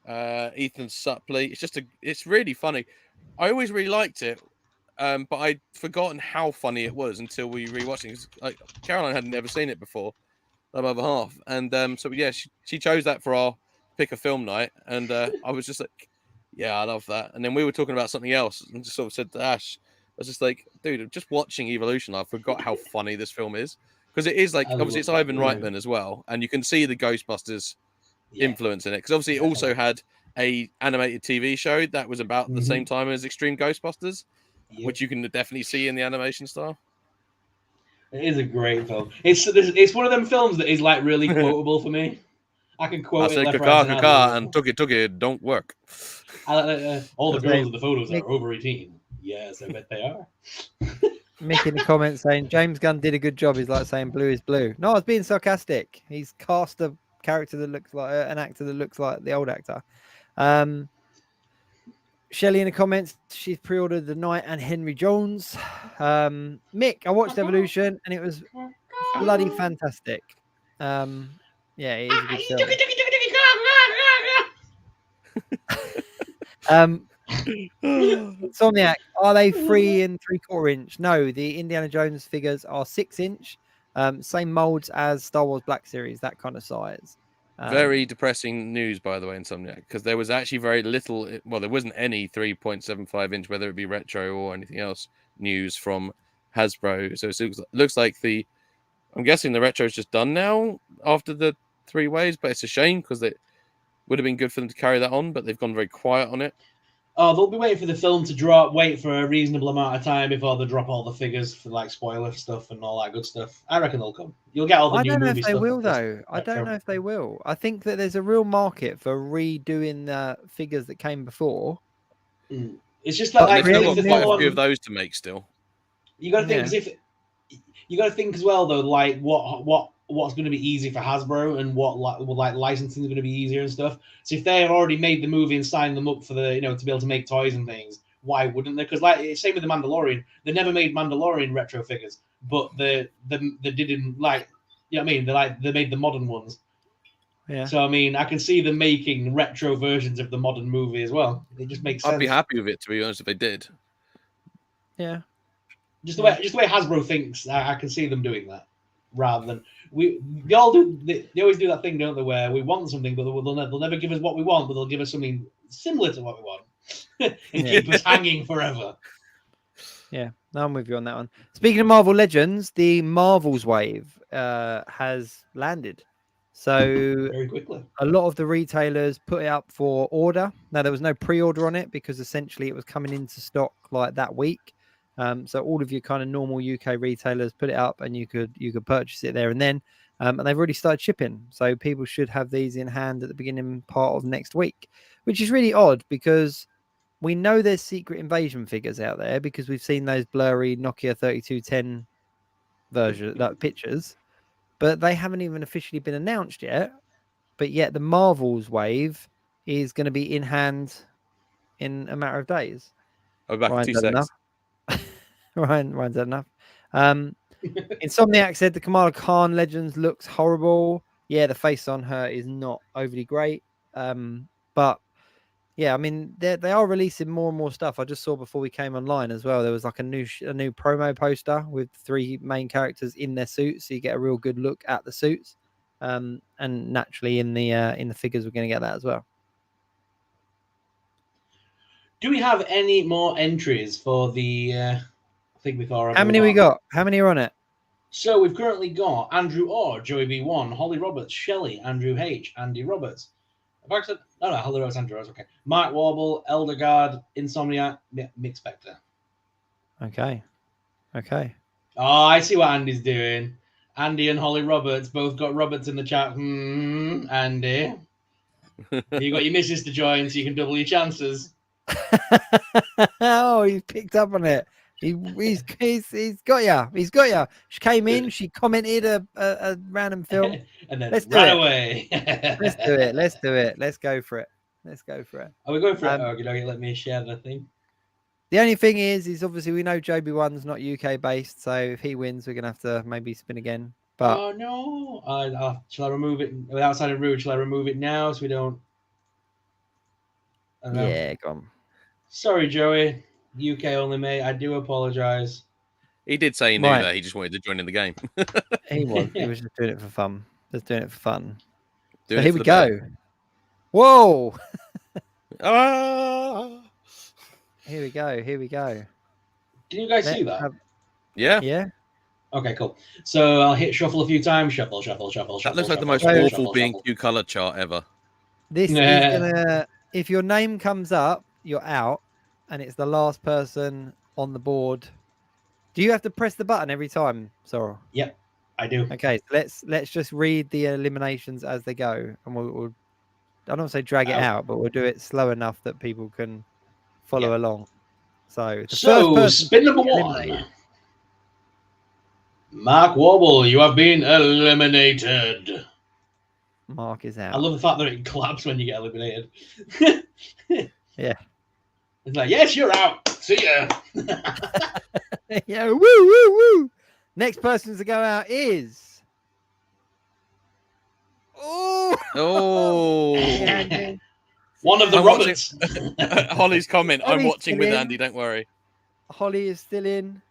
Ethan Suplee. It's really funny. I always really liked it. but I'd forgotten how funny it was until we rewatched it. Like Caroline had never seen it before, the other half, and so yeah, she chose that for our pick a film night, and I was just like, yeah, I love that. And then we were talking about something else, and just sort of said to Ash, I was just like, dude, just watching Evolution, I forgot how funny this film is, because it is like obviously it's Ivan Reitman as well, and you can see the Ghostbusters influence in it, because obviously it also had a animated TV show that was about the same time as Extreme Ghostbusters, which you can definitely see in the animation style. It is a great film. It's one of them films that is like really quotable for me. I can quote it left, right, and took it don't work. All the girls in the photos are over 18. Yes, I bet they are. Mick in the comments saying James Gunn did a good job. He's like saying blue is blue. No, I was being sarcastic. He's cast a character that looks like an actor that looks like the old actor. Shelley in the comments, she's pre-ordered The Knight and Henry Jones. Mick, I watched Evolution and it was bloody fantastic. Yeah, it is a good film. Insomniac, are they 3 3/4 inch? No, the Indiana Jones figures are 6 inch. Same molds as Star Wars Black Series, that kind of size. Very depressing news, by the way, Insomniac, because there was actually very little. Well, there wasn't any 3.75 inch, whether it be retro or anything else, news from Hasbro. So it looks like I'm guessing the retro is just done now after the 3 waves, but it's a shame because it would have been good for them to carry that on, but they've gone very quiet on it. Oh, they'll be waiting for the film to drop, wait for a reasonable amount of time before they drop all the figures for like spoiler stuff and all that good stuff. I reckon they'll come. You'll get all the new movie stuff. I don't know if they will, though. I don't know if they will. I think that there's a real market for redoing the figures that came before. It's just that like they've got quite a few of those to make still. You got to think you got to think as well, though, like what's going to be easy for Hasbro and what like licensing is going to be easier and stuff. So if they have already made the movie and signed them up for the to be able to make toys and things, why wouldn't they? Because like same with the Mandalorian, they never made Mandalorian retro figures, but they didn't like what I mean. They made the modern ones. Yeah. So I mean, I can see them making retro versions of the modern movie as well. It just makes sense. I'd be happy with it, to be honest, if they did. Yeah. Just the way Hasbro thinks, I can see them doing that. Rather than they always do that thing, don't they? Where we want something, but they'll never give us what we want, but they'll give us something similar to what we want and keep us hanging forever. Yeah, no, I'm with you on that one. Speaking of Marvel Legends, the Marvels wave has landed. So very quickly, a lot of the retailers put it up for order. Now there was no pre-order on it because essentially it was coming into stock like that week. So all of your kind of normal UK retailers put it up and you could purchase it there and then. And they've already started shipping. So people should have these in hand at the beginning part of next week, which is really odd because we know there's Secret Invasion figures out there because we've seen those blurry Nokia 3210 pictures, but they haven't even officially been announced yet. But yet the Marvels wave is going to be in hand in a matter of days. I'll be back in 2 seconds. Ryan's had enough. Insomniac said the Kamala Khan Legends looks horrible. Yeah, the face on her is not overly great. But yeah, I mean they are releasing more and more stuff. I just saw before we came online as well. There was like a new promo poster with 3 main characters in their suits, so you get a real good look at the suits. And naturally in the figures we're going to get that as well. Do we have any more entries for the? How many we got? How many are on it? So we've currently got Andrew Orr, Joey B1, Holly Roberts, Shelley, Andrew H, Andy Roberts. Holly Roberts, Andrew Roberts, okay. Mark Warble, Eldergard, Insomniac, Mick Spector. Okay. Oh, I see what Andy's doing. Andy and Holly Roberts both got Roberts in the chat. Andy. You got your missus to join so you can double your chances. Oh, he's picked up on it. He's got ya. He's got ya. She came in. She commented a random film, and then ran away. Let's do it. Let's go for it. Are we going for it? Okay, let me share the thing. The only thing is obviously we know Joby One's not UK based, so if he wins, we're gonna have to maybe spin again. But oh no! Shall I remove it outside of Rude? Shall I remove it now so we don't? Yeah, go on. Sorry, Joey. UK only, mate. I do apologise. He did say he knew that. He just wanted to join in the game. He was. He was just doing it for fun. Just doing it for fun. Doing So it here for we the go. bed. Whoa! Ah! Here we go. Here we go. Can you guys see that? Yeah. Yeah. Okay, cool. So I'll hit shuffle a few times. Shuffle, shuffle, shuffle, That shuffle. looks like the shuffle, most shuffle, awful shuffle, B&Q color chart ever. This is gonna. If your name comes up, you're out, and it's the last person on the board. Do you have to press the button every time, Sorrel? Yep, I do. Okay, let's just read the eliminations as they go, and we'll I don't want to say drag it out, but we'll do it slow enough that people can follow along. So the first person spin number one. Mark Warble, you have been eliminated. Mark is out. I love the fact that it claps when you get eliminated. Yeah. It's like, yes, you're out. See ya. Yeah, woo, woo, woo. Next person to go out is. Oh. One of the Roberts. Holly's comment. I'm Holly's watching with in. Andy. Don't worry. Holly is still in.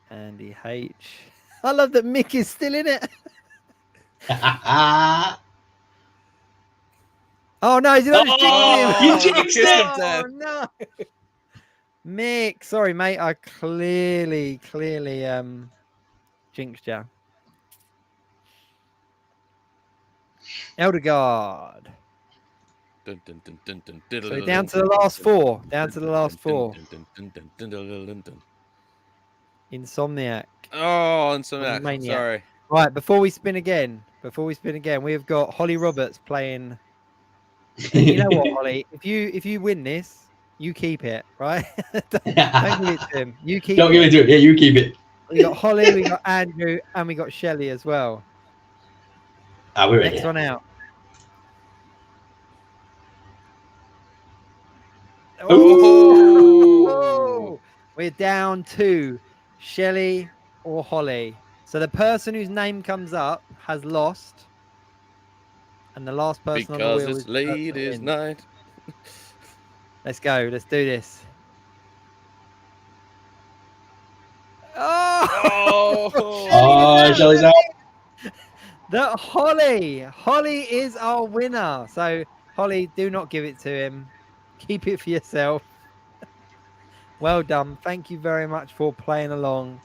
Andy H. I love that Mick is still in it. Oh no, did I just jinx him? You jinxed him. Oh no. Mick, sorry mate, I clearly jinxed you. Eldergard. Dun, dun, dun, dun, dun, So dun, down dun, to the last four. Down to the last four. dun, dun, dun, dun, dun, dun, dun. Insomniac. Oh, and some Maniac. sorry. Right, before we spin again, we've got Holly Roberts playing. And you know what, Holly? If you win this, you keep it, right? don't give it to him. You keep Don't give it to him. Yeah, you keep it. We got Holly, we got Andrew, and we got Shelley as well. We're ready. Next one out. Oh! We're down to Shelley or Holly. So the person whose name comes up has lost. And the last person on the wheel Because it's late is night. Let's go. Let's do this. Oh! Oh, Shelley's out. That Holly is our winner. So Holly, do not give it to him. Keep it for yourself. Well done. Thank you very much for playing along.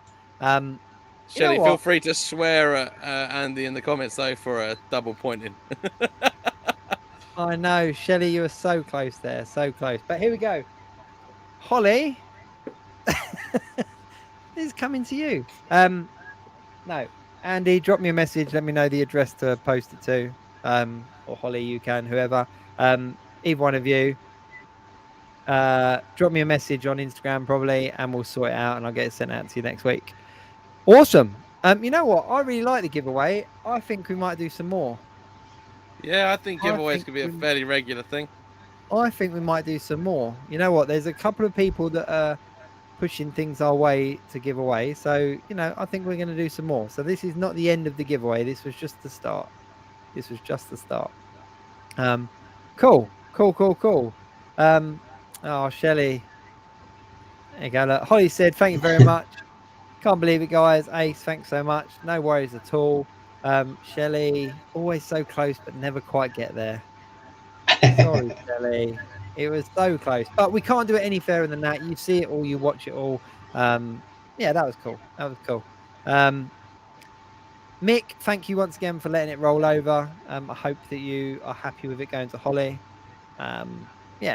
Shelley, feel free to swear at Andy in the comments though for a double pointing. I know, Shelley, you were so close there, so close. But here we go. Holly, this is coming to you. No, Andy, drop me a message. Let me know the address to post it to. Or Holly, you can, whoever. Either one of you. Drop me a message on Instagram probably, and we'll sort it out, and I'll get it sent out to you next week. Awesome. You know what? I really like the giveaway. I think we might do some more. Yeah, I think giveaways could be a fairly regular thing. I think we might do some more. You know what? There's a couple of people that are pushing things our way to give away. So, you know, I think we're going to do some more. So this is not the end of the giveaway. This was just the start. Cool. Oh, Shelley. There you go. Look, Holly said, thank you very much. Can't believe it, guys. Ace, thanks so much. No worries at all. Shelley, always so close, but never quite get there. Sorry, Shelley. It was so close. But we can't do it any fairer than that. You see it all, you watch it all. Yeah, that was cool. Mick, thank you once again for letting it roll over. I hope that you are happy with it going to Holly. Yeah,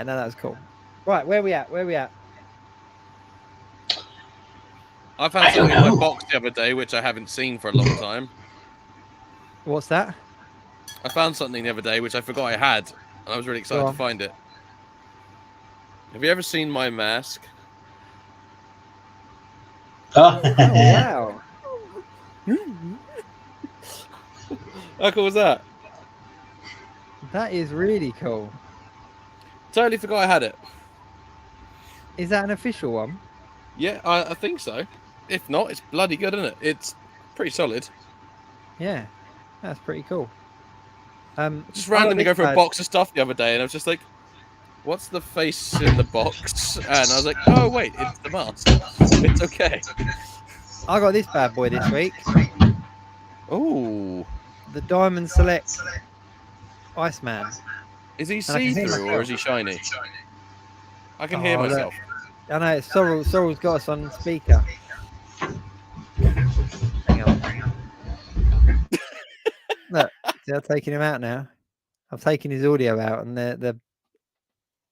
no, that was cool. Right, where are we at? I found something in my box the other day, which I haven't seen for a long time. What's that? I found something the other day, which I forgot I had, and I was really excited to find it. Have you ever seen my mask? Oh, wow. How cool was that? That is really cool. Totally forgot I had it. Is that an official one? Yeah, I think so. If not, it's bloody good, isn't it? It's pretty solid. Yeah, that's pretty cool. Just randomly go for a box of stuff the other day, and I was just like, what's the face in the box? And I was like, oh wait, it's the mask. It's okay. I got this bad boy this week. Oh, The Diamond Select Iceman. is he see-through or is he shiny? I can hear myself. I know it's Sorrell. Sorrell's got us on speaker. Hang on. Look, see, I'm taking him out now. I've taken his audio out, and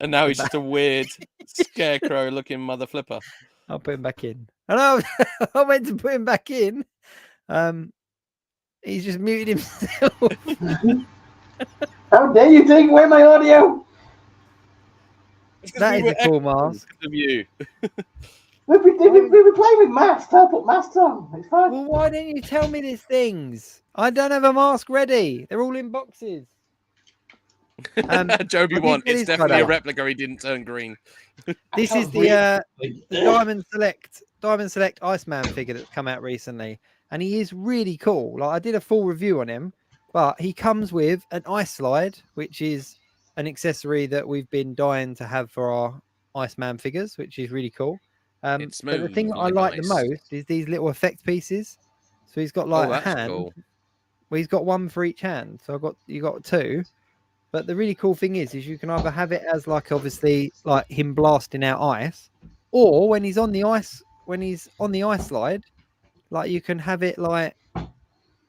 and now he's just a weird scarecrow-looking mother flipper. I'll put him back in. I know. I went to put him back in. He's just muted himself. How dare you take away my audio? That is a cool mask. Of you. We were playing with masks. I put masks on. It's fine. Well, why didn't you tell me these things? I don't have a mask ready. They're all in boxes. Joby one. It's definitely a replica. He didn't turn green. This is the Diamond Select Iceman figure that's come out recently, and he is really cool. Like, I did a full review on him, but he comes with an ice slide, which is an accessory that we've been dying to have for our Iceman figures, which is really cool. But the thing that I like the most is these little effect pieces. So he's got like a hand. Cool. Well, he's got one for each hand. So you got two. But the really cool thing is you can either have it as like obviously like him blasting out ice, or when he's on the ice slide, like you can have it like,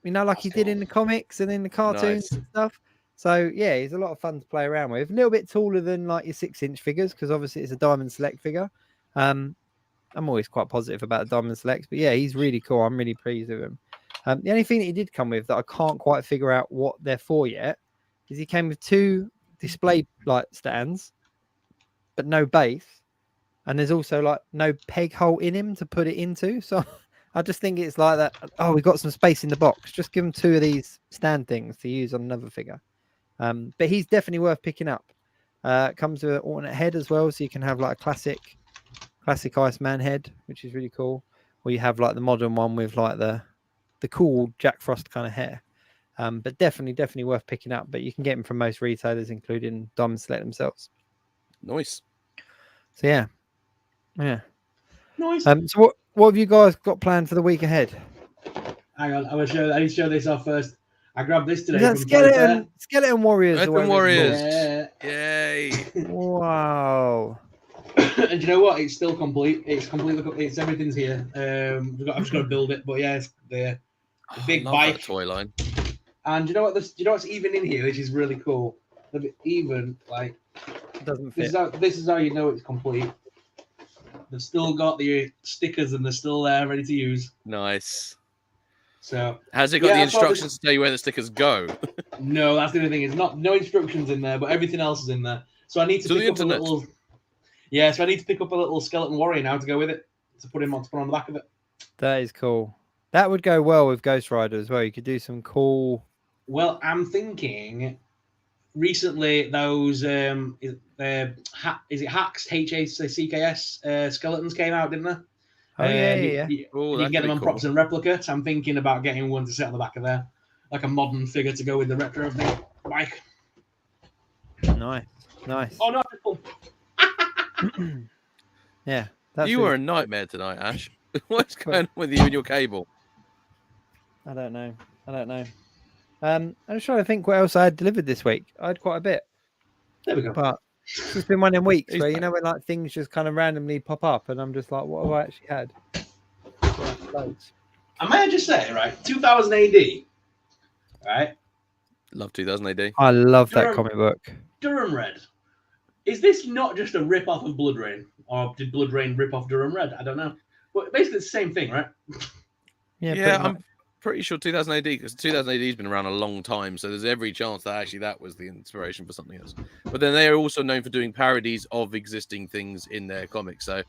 you know, like he did in the comics and in the cartoons and stuff. So yeah, he's a lot of fun to play around with. A little bit taller than like your 6-inch figures because obviously it's a Diamond Select figure. I'm always quite positive about the Diamond Selects, but yeah, he's really cool. I'm really pleased with him. The only thing that he did come with that I can't quite figure out what they're for yet is he came with 2 display light stands, but no base, and there's also like no peg hole in him to put it into. So I just think it's like that. Oh, we got some space in the box. Just give him 2 of these stand things to use on another figure. But he's definitely worth picking up. Comes with an alternate head as well, so you can have like a classic Iceman head, which is really cool. Or you have like the modern one with like the cool Jack Frost kind of hair. But definitely worth picking up. But you can get them from most retailers, including Diamond Select themselves. Nice. So yeah. Nice. So what have you guys got planned for the week ahead? Hang on, I need to show this off first. I grabbed this today. From Skeleton Warriors. Skeleton Warriors. Yeah. Yay. Wow. And you know what? It's still complete. It's completely. It's everything's here. I'm just gonna build it, but yeah, it's the big bike toy line. And you know what? You know what's even in here, which is really cool. Even like it doesn't fit. This is how you know it's complete. They've still got the stickers and they're still there, ready to use. Nice. So has it got the instructions to tell you where the stickers go? No, that's the only thing. It's no instructions in there, but everything else is in there. So I need to pick up a little. Yeah, so I need to pick up a little skeleton warrior now to go with it, to put on the back of it. That is cool. That would go well with Ghost Rider as well. You could do some cool. Well, I'm thinking. Recently, those is it Hacks HACKS skeletons came out, didn't they? Oh yeah. You can get them on props and replica. So I'm thinking about getting one to sit on the back of there, like a modern figure to go with the retro of the bike. Nice. Oh no! Yeah. You were a nightmare tonight, Ash. What's going on with you and your cable? I don't know. I'm just trying to think what else I had delivered this week. I had quite a bit. There we go. But it's been one of them weeks where, you know, when like things just kind of randomly pop up and I'm just like, what have I actually had? Loads. I might just say, right, 2000 AD, right? Love 2000 AD. I love that comic book. Durham Red. Is this not just a rip-off of Blood Rain? Or did Blood Rain rip off Durham Red? I don't know. But basically it's the same thing, right? Yeah, I'm pretty sure 2000 AD, because 2000 AD has been around a long time, so there's every chance that actually that was the inspiration for something else. But then they are also known for doing parodies of existing things in their comics. So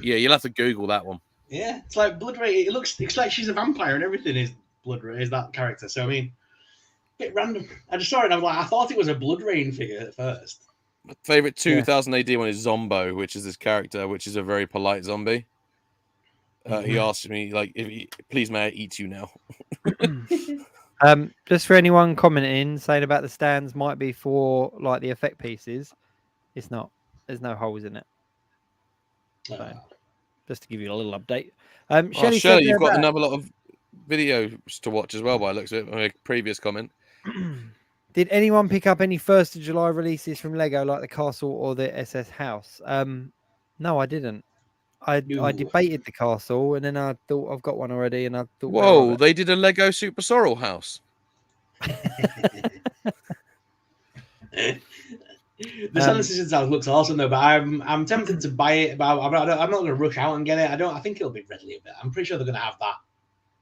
yeah, you'll have to Google that one. Yeah, it's like Blood Rain. It's like she's a vampire and everything is Blood Rain, is that character. So I mean, a bit random. I just saw it and I was like, I thought it was a Blood Rain figure at first. My favorite 2000 AD one is Zombo, which is this character, which is a very polite zombie. He asked me, like, please may I eat you now? Just for anyone commenting, saying about the stands might be for like the effect pieces. It's not. There's no holes in it. So, just to give you a little update. Shelley, Shirley, you've got another lot of videos to watch as well by the looks of it. My previous comment. Did anyone pick up any 1st of July releases from Lego, like the castle or the SS house? No, I didn't. I debated the castle, and then I thought I've got one already, and I thought, whoa, they did a Lego SuperSorrell house. The Sun Decisions house looks awesome though, but I'm tempted to buy it. But I'm not going to rush out and get it. I think it'll be readily available. I'm pretty sure they're going to have that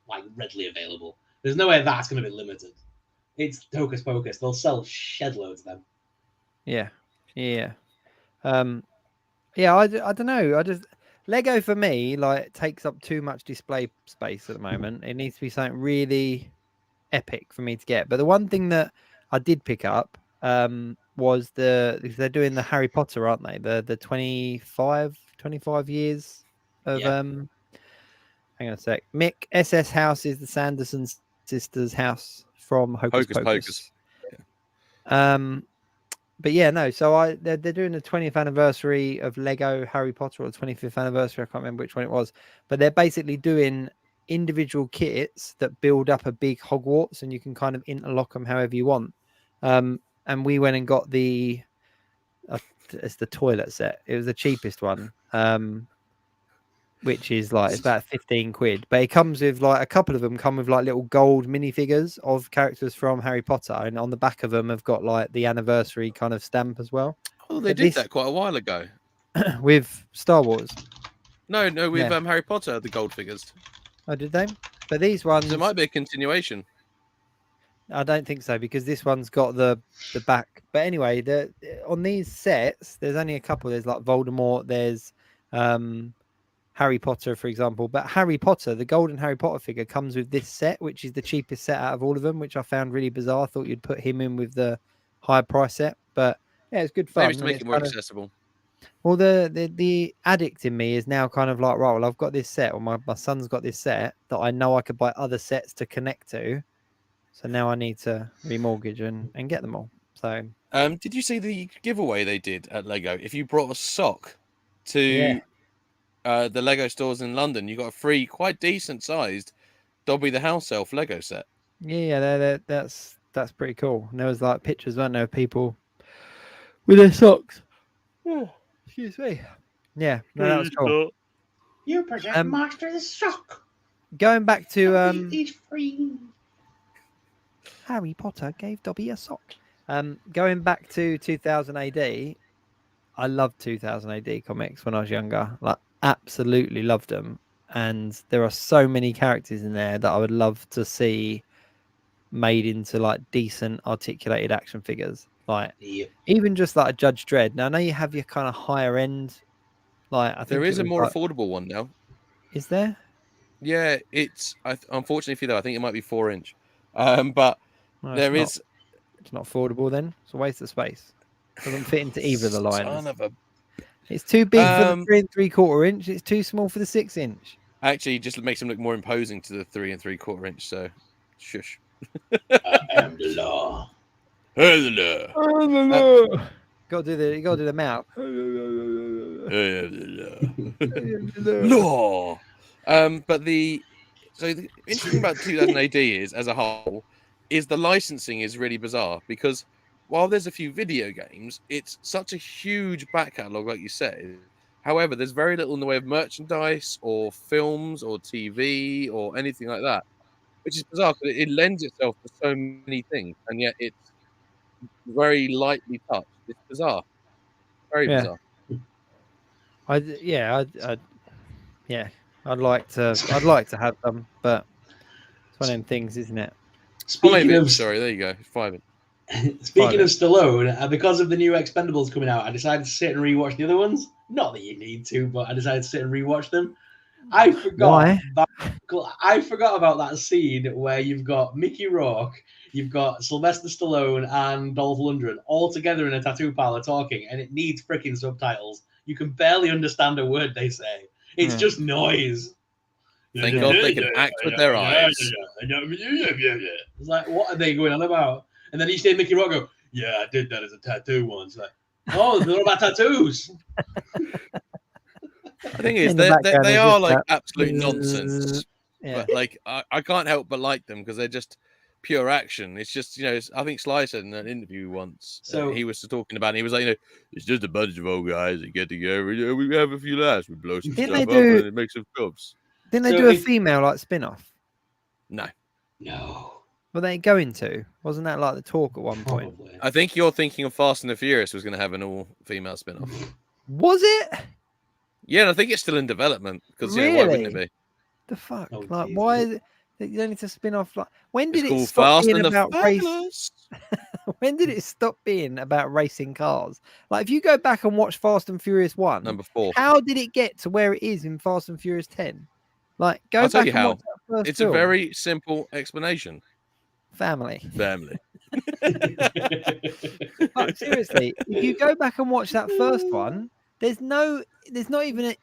like readily available. There's no way that's going to be limited. It's hocus pocus. They'll sell shed loads of them. Yeah. I don't know. Lego for me like takes up too much display space at the moment. It needs to be something really epic for me to get. But the one thing that I did pick up was they're doing the Harry Potter, aren't they? The 25 years of hang on a sec. Mick SS house is the Sanderson sisters' house from Hocus Pocus. But yeah, no. So they're doing the 20th anniversary of Lego Harry Potter, or the 25th anniversary. I can't remember which one it was, but they're basically doing individual kits that build up a big Hogwarts, and you can kind of interlock them however you want. And we went and got it's the toilet set. It was the cheapest one, which is like it's about 15 quid. But it comes with like a couple of them come with like little gold minifigures of characters from Harry Potter, and on the back of them have got like the anniversary kind of stamp as well. Oh, they did that quite a while ago with Star Wars. No, with Harry Potter, the gold figures. Oh, did they? But these ones, it might be a continuation. I don't think so, because this one's got the back. But anyway, on these sets, there's only a couple. There's like Voldemort. There's Harry Potter, for example. But Harry Potter, the golden Harry Potter figure, comes with this set, which is the cheapest set out of all of them, which I found really bizarre. I thought you'd put him in with the higher price set, but yeah, it's good fun. Maybe to make it more accessible. Well, the addict in me is now kind of like, right, well, I've got this set, or my son's got this set that I know I could buy other sets to connect to. So now I need to remortgage and get them all. So, did you see the giveaway they did at Lego? If you brought a sock to the Lego stores in London, you got a free, quite decent sized Dobby the House Elf Lego set. Yeah, that's pretty cool. And there was like pictures, weren't there, of people with their socks. Oh, excuse me. Yeah, no, that was cool. You present Master the Sock. Going back to he's free. Harry Potter gave Dobby a sock. Going back to 2000 AD, I loved 2000 AD comics when I was younger. Like, absolutely loved them. And there are so many characters in there that I would love to see made into like decent articulated action figures. Like even just like a Judge Dredd. Now I know you have your kind of higher end. Like I think there is a more affordable one now. Is there? Yeah, it's unfortunately for you though, I think it might be 4-inch. But no, there is. It's not affordable then. It's a waste of space. Doesn't fit into either of the lines. It's too big for the 3 3/4 inch. It's too small for the 6-inch. Actually, just makes them look more imposing to the 3 3/4 inch. So, shush. I am the law. You gotta do the mouth. Law. But the interesting about 2000 AD is, as a whole, is the licensing is really bizarre, because while there's a few video games, it's such a huge back catalogue, like you said. However, there's very little in the way of merchandise or films or TV or anything like that, which is bizarre because it lends itself to so many things, and yet it's very lightly touched. It's bizarre, very bizarre. I'd like to have them, but it's one of them things, isn't it? There you go. 5. Speaking of Stallone, because of the new Expendables coming out, I decided to sit and rewatch the other ones. Not that you need to, but I decided to sit and rewatch them. I forgot about that scene where you've got Mickey Rourke, you've got Sylvester Stallone and Dolph Lundgren all together in a tattoo parlor talking, and it needs freaking subtitles. You can barely understand a word they say. It's just noise. Thank God they can act with their eyes. It's like, what are they going on about? And then each day Mickey Rourke go, yeah, I did that as a tattoo once. Like, Oh, they're about tattoos. The thing is, they are like absolute nonsense. Yeah. But like, I can't help but like them because they're just pure action. It's just, I think Sly said in an interview once, So he was talking about it, he was like, it's just a bunch of old guys that get together. We have a few laughs, we blow some stuff up, and it makes some films. Didn't they do a female like spin-off? No. Were they going to? Wasn't that like the talk at one point? Probably. I think you're thinking of Fast and the Furious was going to have an all-female spin-off. Was it? Yeah, and I think it's still in development because Really? why wouldn't it be? The fuck? Oh, like, geez, why is it? You don't need to spin off. Like, when did It's it called stop Fast being and the about race? Fabulous. When did it stop being about racing cars? Like, if you go back and watch Fast and Furious 1, Number 4. how did it get to where it is in Fast and Furious 10? Like, go I'll back tell you and how. watch that first It's film. a very simple explanation. Family. But seriously, if you go back and watch that first one, there's not even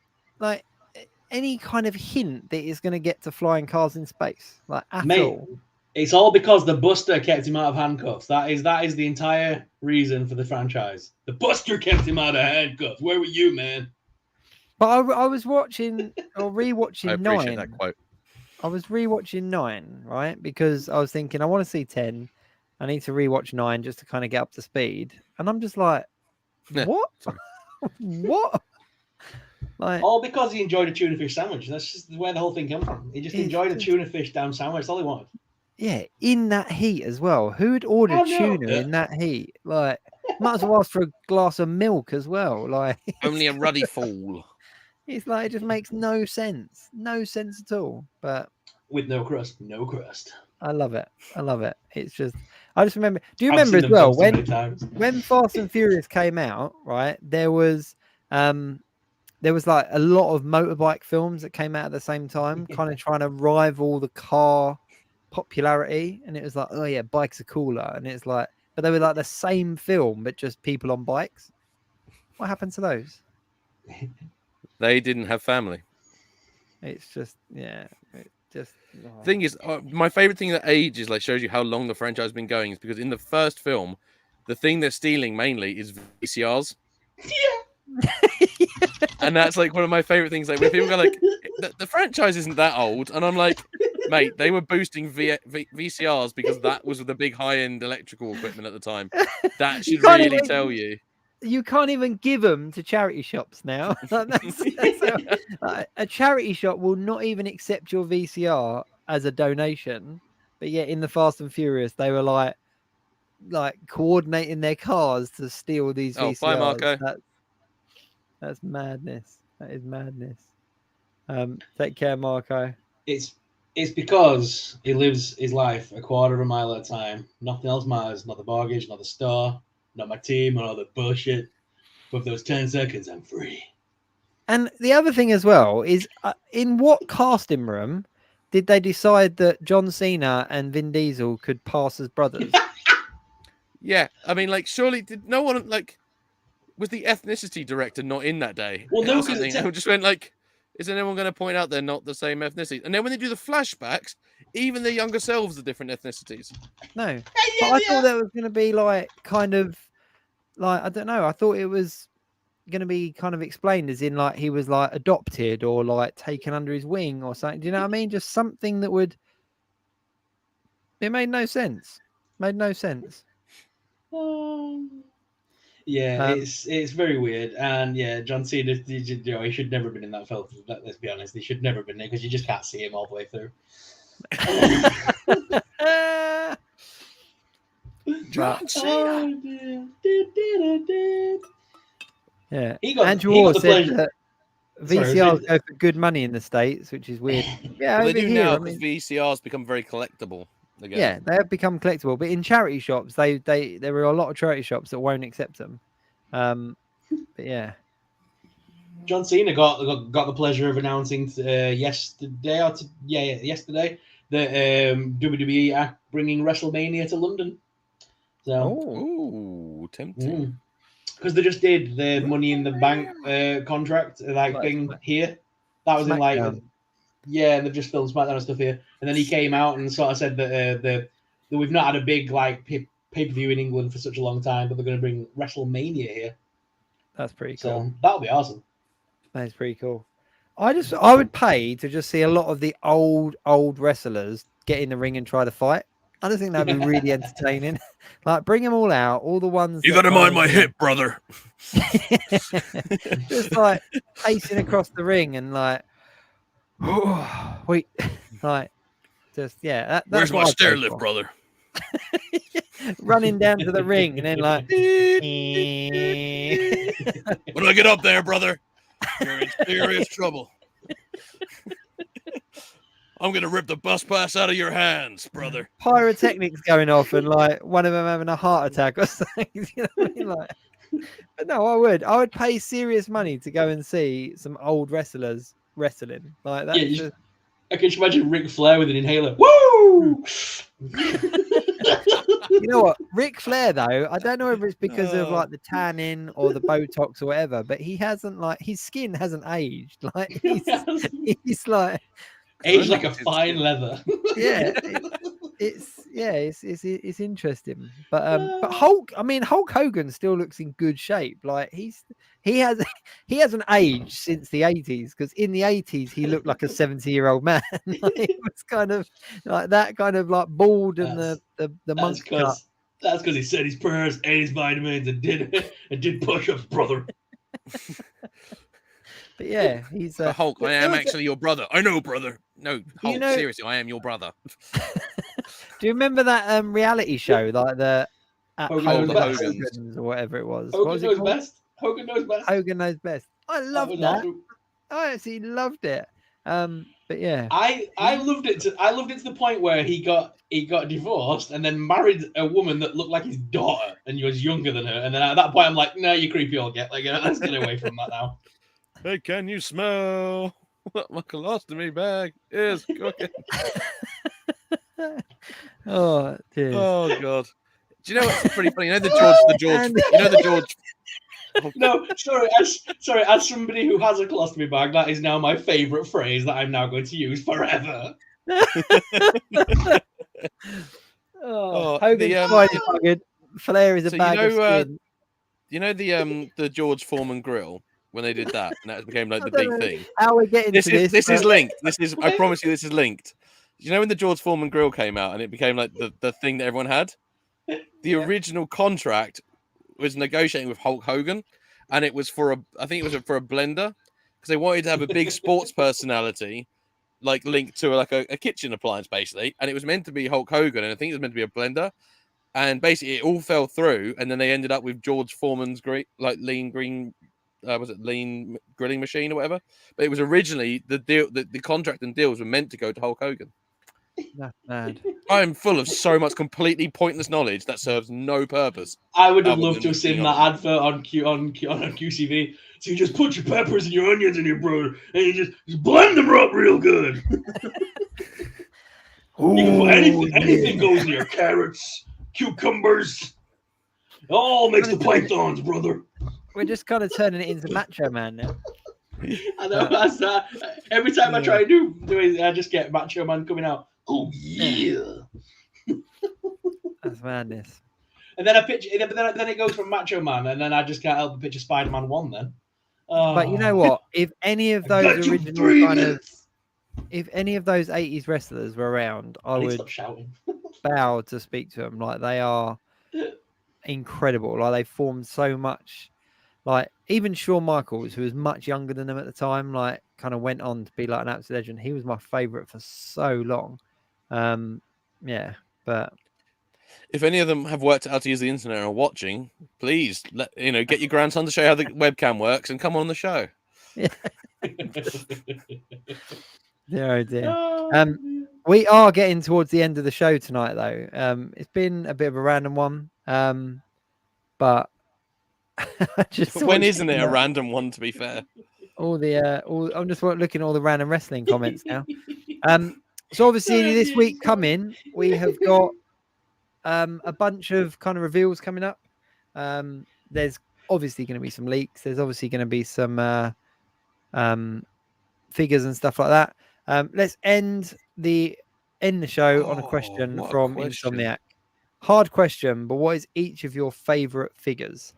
any kind of hint that it's going to get to flying cars in space, like at all. It's all because the Buster kept him out of handcuffs. That is the entire reason for the franchise. The Buster kept him out of handcuffs. Where were you, man? But I was watching or rewatching I 9. appreciate that quote. I was rewatching 9, right? Because I was thinking I want to see 10. I need to rewatch 9 just to kind of get up to speed. And I'm just like, what? What? Like, all because he enjoyed a tuna fish sandwich. That's just where the whole thing came from. He just enjoyed a tuna fish damn sandwich. That's all he wanted. Yeah, in that heat as well. Who would order tuna in that heat? Like, might as well ask for a glass of milk as well. Like, only a ruddy fool. It's like, it just makes no sense. No sense at all. But with no crust. I love it. It's just, I just remember. Do you remember as well when Fast and Furious came out? Right, there was like a lot of motorbike films that came out at the same time, kind of trying to rival the car popularity. And it was like, oh yeah, bikes are cooler. And it's like, but they were like the same film, but just people on bikes. What happened to those? They didn't have family. It's just, yeah. Thing is, my favorite thing that ages like shows you how long the franchise has been going is because in the first film, the thing they're stealing mainly is VCRs. Yeah. And that's like one of my favorite things. Like when people go like, the franchise isn't that old, and I'm like, mate, they were boosting VCRs because that was the big high-end electrical equipment at the time. That should really tell you. You can't even give them to charity shops now. A charity shop will not even accept your VCR as a donation. But yet in the Fast and Furious, they were like coordinating their cars to steal these VCRs. Bye, Marco. That's madness. That is madness. Take care, Marco. It's because he lives his life a quarter of a mile at a time. Nothing else matters. Not the mortgage, not the store, not my team, not all the bullshit. But for those 10 seconds, I'm free. And the other thing as well is, in what casting room did they decide that John Cena and Vin Diesel could pass as brothers? Yeah, I mean, like, surely did no one like was the ethnicity director not in that day? Well, no, because I just went like, is anyone going to point out they're not the same ethnicity? And then when they do the flashbacks, even their younger selves are different ethnicities. No, but I thought that was going to be like kind of like, I don't know. I thought it was going to be kind of explained as in like he was like adopted or like taken under his wing or something. Do you know what I mean? Just something that would. It made no sense. Made no sense. Yeah, it's very weird, and yeah, John Cena, he should never have been in that film. Let's be honest, he should never have been there because you just can't see him all the way through. John Cena. Yeah, Andrew Orr said that VCRs go for good money in the States, which is weird. Yeah, well, they do here, now because VCRs become very collectible. Again. Yeah, they have become collectible, but in charity shops, there are a lot of charity shops that won't accept them. But yeah, John Cena got the pleasure of announcing yesterday that WWE are bringing WrestleMania to London. So, tempting. Because they just did the Money in the Bank contract thing here. That was SmackDown. In like. Yeah, they've just filmed SmackDown and stuff here. And then he came out and sort of said that we've not had a big like pay-per-view in England for such a long time, but they're going to bring WrestleMania here. That's pretty cool. So that'll be awesome. That's pretty cool. I would pay to just see a lot of the old wrestlers get in the ring and try to fight. I just think that'd be really entertaining. Like, bring them all out, all the ones. You got to mind my hip, brother. Just like pacing across the ring and like, wait, like, just Where's my stair lift, brother? Running down to the ring and then like, when I get up there, brother, you're in serious trouble. I'm gonna rip the bus pass out of your hands, brother. Pyrotechnics going off and like one of them having a heart attack or something. You know what I mean? Like, but no, I would pay serious money to go and see some old wrestlers wrestling like that. Yeah, I can just imagine Ric Flair with an inhaler. Woo! You know what, Ric Flair though, I don't know if it's because of like the tanning or the Botox or whatever, but he hasn't, like, his skin hasn't aged. Like he's like aged like a fine leather. Yeah, it's interesting. But Hulk Hogan still looks in good shape. Like he hasn't aged since the 80s, because in the 80s he looked like a 70-year-old man. Like, he was kind of like that, kind of like bald and the monk cut. That's because he said his prayers, ate his vitamins, and did push-ups, brother. But yeah, he's Hulk. I am actually your brother. I know, brother. No, Hulk. Seriously, I am your brother. Do you remember that reality show, like the Hogan's or whatever it was? Hogan knows best. Hogan knows best. Hogan knows best. I loved that. Awesome. I actually loved it. But yeah, I loved it. I loved it to the point where he got divorced and then married a woman that looked like his daughter, and he was younger than her. And then at that point, I'm like, no, you creepy old get. Like, let's get away from that now. Hey, can you smell what my colostomy bag is cooking? Oh, dear. Oh God! Do you know what's pretty funny? You know the George. No, sorry. As somebody who has a colostomy bag, that is now my favorite phrase that I'm now going to use forever. Flair is a bag of skin. You know the George Foreman grill, when they did that, and that became like the big thing. How we're getting this is linked. I promise you, this is linked. You know when the George Foreman grill came out and it became like the thing that everyone had? The original contract was negotiating with Hulk Hogan, and it was for a blender, because they wanted to have a big sports personality like linked to a kitchen appliance basically, and it was meant to be Hulk Hogan, and I think it was meant to be a blender, and basically it all fell through, and then they ended up with George Foreman's lean grilling machine or whatever. But it was originally the deal, the contract and deals were meant to go to Hulk Hogan. That's mad. I am full of so much completely pointless knowledge that serves no purpose. I would have loved to have seen that advert on QCV. So you just put your peppers and your onions in your brother, and you just blend them up real good. You can put anything goes in your carrots, cucumbers. It all makes the pythons, brother. We're just kind of turning it into Macho Man now. I know. That's that. Every time I try to do it, I just get Macho Man coming out. Oh yeah. That's madness. And then then it goes from Macho Man, and then I just can't help but picture Spider-Man 1 then. But you know what? If any of those original kind of, if any of those 80s wrestlers were around, I would bow to speak to them. Like, they are incredible. Like, they formed so much. Like, even Shawn Michaels, who was much younger than them at the time, like, kind of went on to be like an absolute legend. He was my favorite for so long. Yeah, but if any of them have worked out how to use the internet and are watching, please get your grandson to show you how the webcam works and come on the show. Yeah. Oh dear. We are getting towards the end of the show tonight, though. It's been a bit of a random one, but when isn't it a random one? To be fair, I'm just looking at all the random wrestling comments now. So obviously this week coming, we have got a bunch of kind of reveals coming up. There's obviously going to be some leaks. There's obviously going to be some figures and stuff like that. Let's end the show on a question from Insomniac. Hard question, but what is each of your favorite figures?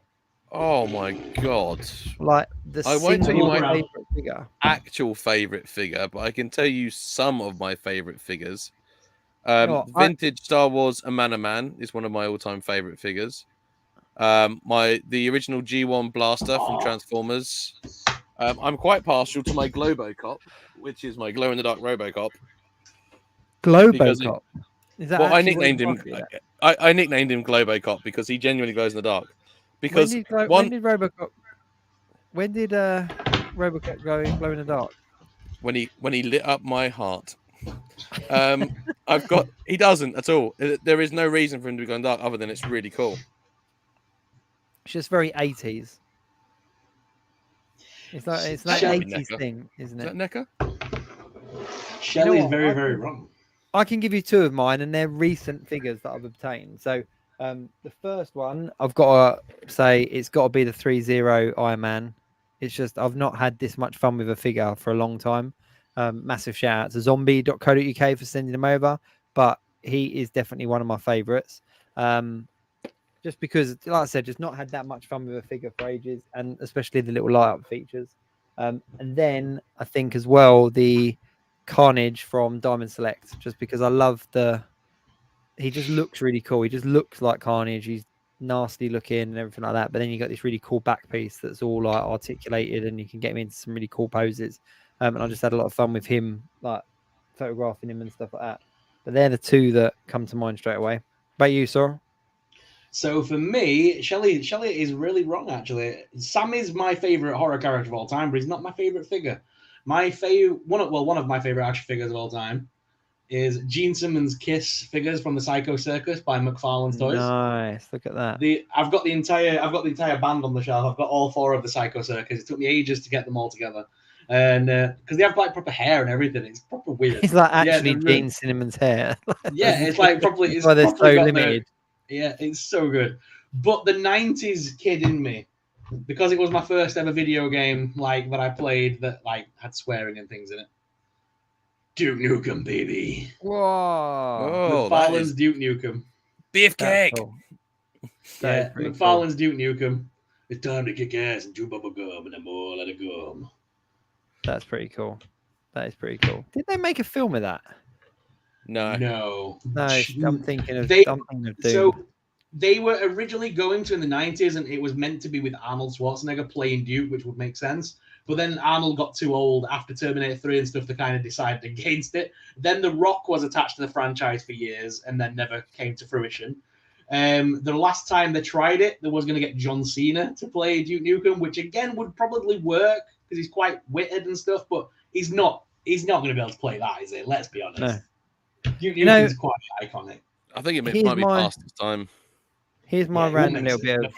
Oh my god! Like the I won't tell you my favorite figure. actual favorite figure, but I can tell you some of my favorite figures. know, Vintage Star Wars Amana Man is one of my all-time favorite figures. The original G1 Blaster from Transformers. I'm quite partial to my Globocop, which is my glow-in-the-dark Robocop. Globocop. Is that I nicknamed him. I nicknamed him Globocop because he genuinely glows in the dark. Because when did Robocop? When did Robocop glow in the dark? When he lit up my heart. He doesn't at all. There is no reason for him to be going dark other than it's really cool. It's just very 80s. It's like 80s thing, isn't it? Is that NECA? Shelley's very, very wrong. I can give you two of mine, and they're recent figures that I've obtained. So the first one, I've got to say, it's got to be the 3-0 Iron Man. It's just I've not had this much fun with a figure for a long time. Massive shout out to zombie.co.uk for sending him over, but he is definitely one of my favorites. Just because, like I said, just not had that much fun with a figure for ages, and especially the little light up features. And then I think as well the Carnage from Diamond Select, just because I love he just looks really cool. He just looks like Carnage. He's nasty looking and everything like that. But then you got this really cool back piece that's all like articulated, and you can get him into some really cool poses. And I just had a lot of fun with him, like photographing him and stuff like that. But they're the two that come to mind straight away. What about you, Sorrell? So for me, Shelley is really wrong, actually. Sam is my favorite horror character of all time, but he's not my favorite figure. My favorite one of my favorite action figures of all time is Gene Simmons' Kiss figures from the Psycho Circus by McFarlane's Toys. Nice, look at that. I've got the entire band on the shelf. I've got all four of the Psycho Circus. It took me ages to get them all together, and because they have like proper hair and everything, it's proper weird. It's like actually Gene Simmons' hair. Yeah, it's like properly. It's why they're properly so got limited. Yeah, it's so good. But the 90s kid in me, because it was my first ever video game like that I played that like had swearing and things in it. Duke Nukem, baby. Whoa. Oh, McFarlane's Duke Nukem. Beefcake. Cool. Yeah, McFarlane's Duke Nukem. It's time to kick ass and chew bubble gum and I'm all out of gum. That's pretty cool. That is pretty cool. Did they make a film of that? No. I'm thinking of Doom. So they were originally going to in the 90s, and it was meant to be with Arnold Schwarzenegger playing Duke, which would make sense. But then Arnold got too old after Terminator 3 and stuff to kind of decide against it. Then The Rock was attached to the franchise for years and then never came to fruition. The last time they tried it, they was going to get John Cena to play Duke Nukem, which again would probably work because he's quite witted and stuff, but he's not going to be able to play that, is he? Let's be honest. No. Duke Nukem's quite iconic. I think it might be past its time. Here's my random little bit of...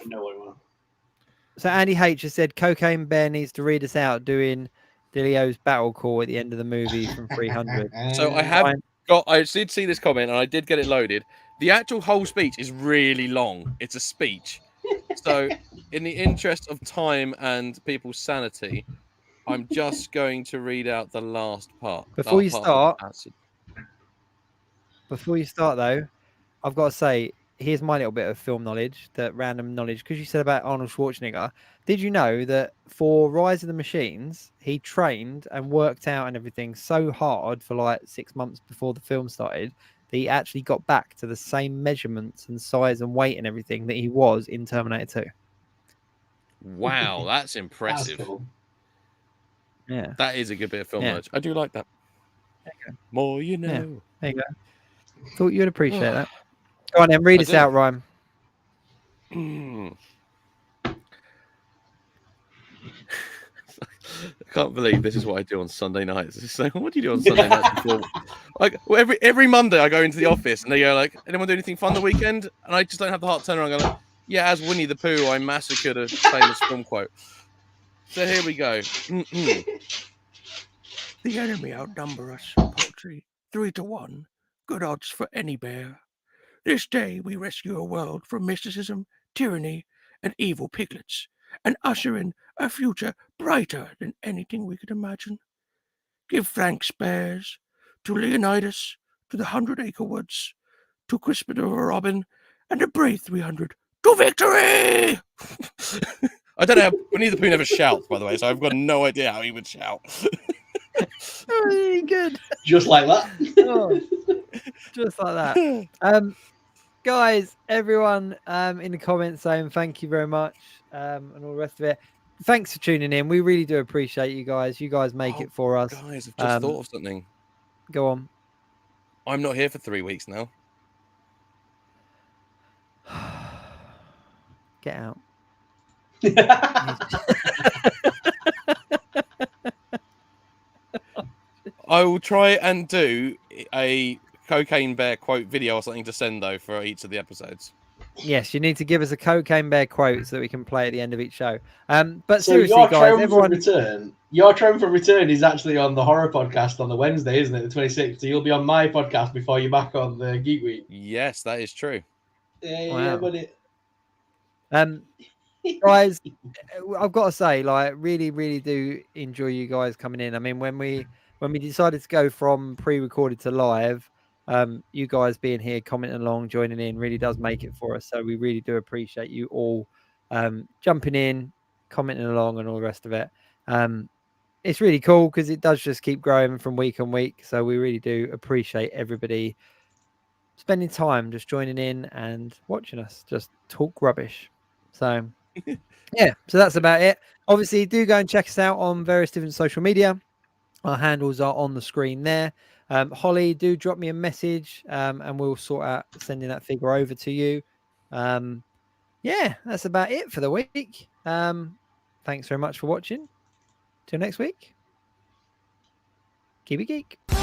So Andy H has said Cocaine Bear needs to read us out doing Dilio's battle call at the end of the movie from 300. So I did see this comment and I did get it loaded. The actual whole speech is really long. It's a speech. So in the interest of time and people's sanity, I'm just going to read out the last part. Before you start though, I've got to say, here's my little bit of film knowledge, that random knowledge, because you said about Arnold Schwarzenegger. Did you know that for Rise of the Machines, he trained and worked out and everything so hard for like 6 months before the film started that he actually got back to the same measurements and size and weight and everything that he was in Terminator 2? Wow, that's impressive. That's cool. Yeah. That is a good bit of film knowledge. I do like that. More you know. Yeah. There you go. Thought you'd appreciate that. Go on then, read us out, Ryan. I can't believe this is what I do on Sunday nights. It's like, what do you do on Sunday nights before? Like every Monday, I go into the office and they go like, "Anyone do anything fun the weekend?" And I just don't have the heart to turn around and go, like, "Yeah, as Winnie the Pooh, I massacred a famous film quote." So here we go. The enemy outnumber us, poultry, 3-1. Good odds for any bear. This day we rescue a world from mysticism, tyranny, and evil piglets, and usher in a future brighter than anything we could imagine. Give thanks, bears, to Leonidas, to the 100-acre woods, to Christopher Robin, and the brave 300 to victory. I don't know. Winnie the Pooh never shouts, by the way, so I've got no idea how he would shout. Really good. Just like that. Oh, just like that. Guys, everyone in the comments saying thank you very much, and all the rest of it. Thanks for tuning in. We really do appreciate you guys. You guys make it for us. Guys, I've just thought of something. Go on. I'm not here for 3 weeks now. Get out. I will try and do a Cocaine Bear quote video or something to send, though, for each of the episodes. Yes, you need to give us a Cocaine Bear quote so that we can play at the end of each show. But so seriously, guys, everyone... Your Triumphant Return is actually on the horror podcast on the Wednesday, isn't it? The 26th. So you'll be on my podcast before you're back on the Geek Week. Yes, that is true. Yeah, buddy. Guys, I've got to say, like, really, really do enjoy you guys coming in. I mean, when we decided to go from pre-recorded to live, you guys being here, commenting along, joining in, really does make it for us. So we really do appreciate you all jumping in, commenting along, and all the rest of it. It's really cool because it does just keep growing from week on week. So we really do appreciate everybody spending time just joining in and watching us just talk rubbish. So yeah, so that's about it. Obviously, do go and check us out on various different social media. Our handles are on the screen there. Holly, do drop me a message and we'll sort out sending that figure over to you. Yeah, that's about it for the week. Thanks very much for watching. Till next week. Keep it geek.